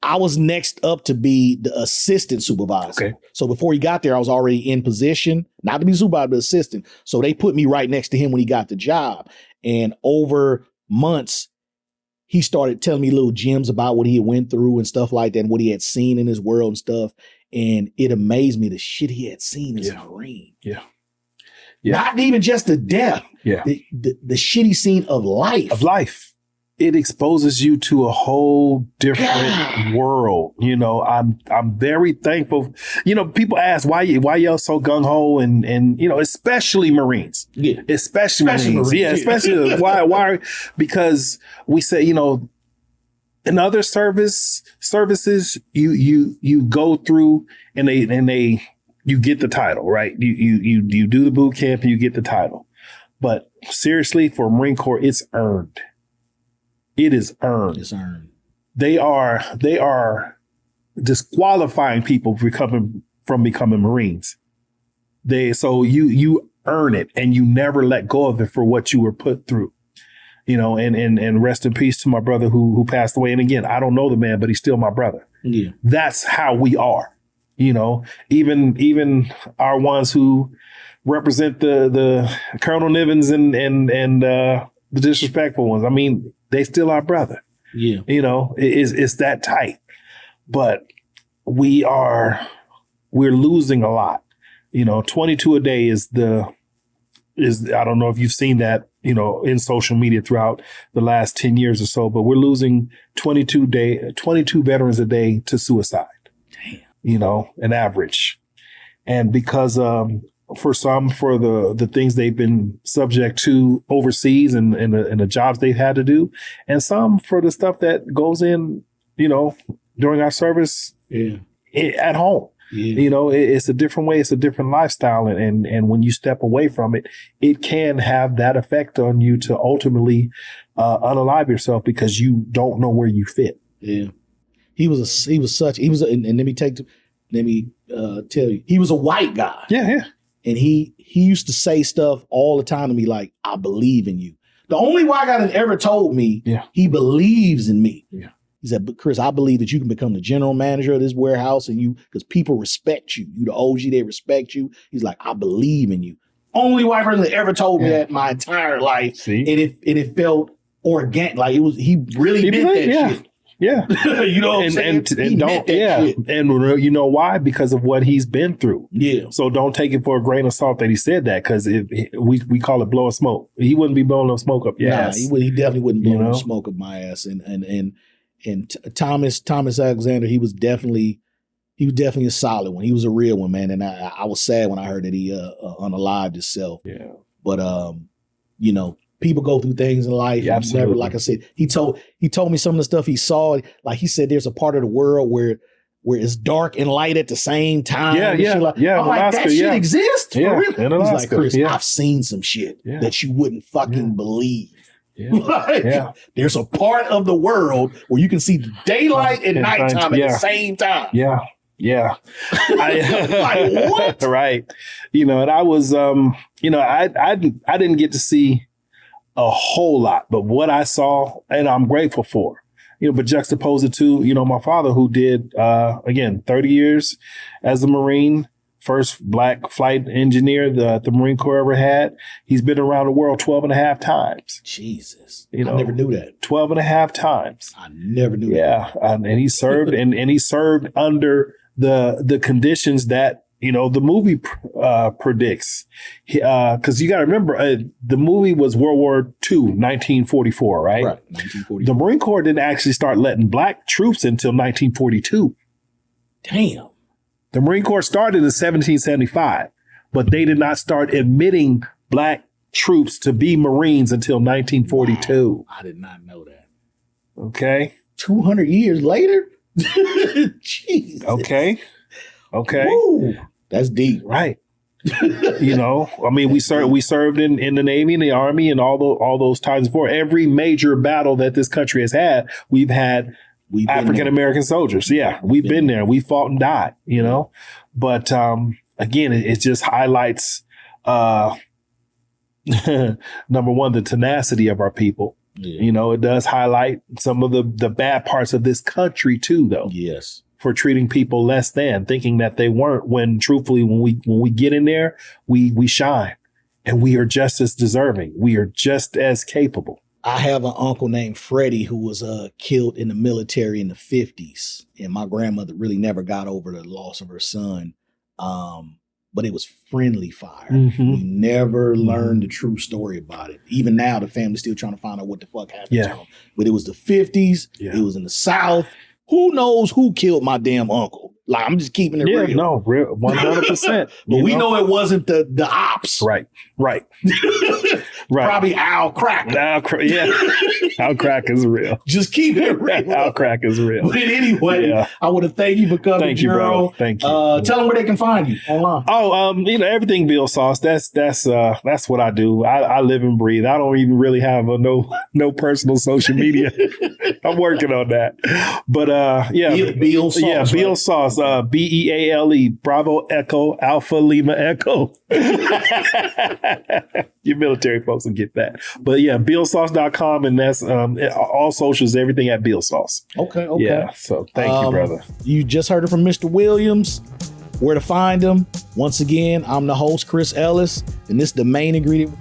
I was next up to be the assistant supervisor. Okay. So before he got there, I was already in position, not to be supervisor, but assistant. So they put me right next to him when he got the job. And over months, he started telling me little gems about what he had went through and stuff like that, and what he had seen in his world and stuff. And it amazed me the shit he had seen as a Marine. Yeah. Not even just the death. Yeah. The shit he seen of life. it exposes you to a whole different world. You know, I'm very thankful. You know, people ask why y'all so gung ho and you know, especially Marines. Yeah. Especially Marines. Yeah, especially why? Because we say, you know, in other services, you go through and you get the title, right? You do the boot camp and you get the title. But seriously, for Marine Corps, it's earned. It is earned. It's earned. They are disqualifying people from becoming Marines. So you earn it and you never let go of it for what you were put through. You know, and rest in peace to my brother who passed away. And again, I don't know the man, but he's still my brother. Yeah. That's how we are. You know, even our ones who represent the Colonel Nivens and the disrespectful ones. I mean, they still our brother. Yeah. You know, it's that tight. But we're losing a lot. You know, 22 a day is I don't know if you've seen that, you know, in social media throughout the last 10 years or so, but we're losing 22 veterans a day to suicide. Damn. You know, an average. And because for some, for the things they've been subject to overseas and the jobs they've had to do, and some for the stuff that goes in, you know, during our service at home. Yeah. You know, it's a different way. It's a different lifestyle. And when you step away from it, it can have that effect on you to ultimately unalive yourself because you don't know where you fit. Yeah. And let me tell you, he was a white guy. Yeah. Yeah. And he used to say stuff all the time to me like, I believe in you. The only white guy that ever told me he believes in me. Yeah. He said, but Chris, I believe that you can become the general manager of this warehouse and because people respect you. You the OG, they respect you. He's like, I believe in you. Only white person that ever told me that my entire life. See? And it felt organic. Like he really meant that shit. Yeah. You know what I'm saying? And you know why? Because of what he's been through. Yeah. So don't take it for a grain of salt that he said that, because we call it blowing smoke. He wouldn't be blowing no smoke up your ass. He definitely wouldn't blow no smoke up my ass. And Thomas Alexander, he was definitely a solid one. He was a real one, man. And I was sad when I heard that he unalived himself. Yeah. But you know, people go through things in life. Yeah, never, like I said, he told me some of the stuff he saw. Like he said, there's a part of the world where it's dark and light at the same time. Yeah. I'm like, that shit exists? Yeah. For real? He's like, Chris, I've seen some shit that you wouldn't fucking believe. Yeah. There's a part of the world where you can see the daylight and nighttime at the same time. Yeah. Yeah. Like, what? Right. You know, and I was, you know, I didn't get to see a whole lot, but what I saw, and I'm grateful for, you know, but juxtapose it to, you know, my father who did, again, 30 years as a Marine, first black flight engineer the Marine Corps ever had. He's been around the world 12 and a half times. Jesus. You know, I never knew that. 12 and a half times. I never knew that. Yeah. And he served and he served under the conditions that, you know, the movie predicts. Because you got to remember, the movie was World War II, 1944, right? Right, 1944. The Marine Corps didn't actually start letting black troops until 1942. Damn. The Marine Corps started in 1775, but they did not start admitting black troops to be Marines until 1942. Wow, I did not know that. Okay. 200 years later? Jesus. Okay. Woo, that's deep. Right. You know, I mean, we served in the Navy and the Army and all those times before. Every major battle that this country has had, we've had African American soldiers. Yeah, we've been there. We fought and died, you know. But again, it just highlights number one, the tenacity of our people. Yeah. You know, it does highlight some of the bad parts of this country too, though. Yes. For treating people less than, thinking that they weren't, when truthfully, when we get in there, we shine and we are just as deserving. We are just as capable. I have an uncle named Freddie who was killed in the military in the 50s. And my grandmother really never got over the loss of her son. but it was friendly fire. Mhm. We never learned the true story about it. Even now, the family's still trying to find out what the fuck happened to him. But it was the 50s. Yeah. It was in the South. Who knows who killed my damn uncle? Like, I'm just keeping it real. No, real 100%. But we know it wasn't the ops. Right. Right. Probably Al Cracker. Al Cracker is real. Just keep it real. Al Cracker is real. But anyway, I want to thank you for coming, Thank you, Gerald. bro. Thank you. Tell them where they can find you online. Oh, everything Bill Sauce. That's what I do. I live and breathe. I don't even really have no personal social media. I'm working on that. But Bill Sauce. Yeah, Bill Sauce. BEALE. Bravo Echo Alpha Lima Echo. Your military folks will get that. But yeah, BillSauce.com, and that's all socials, everything at Bill Sauce. Okay. Yeah. So thank you, brother. You just heard it from Mr. Williams. Where to find him? Once again, I'm the host, Chris Ellis, and this is the main ingredient.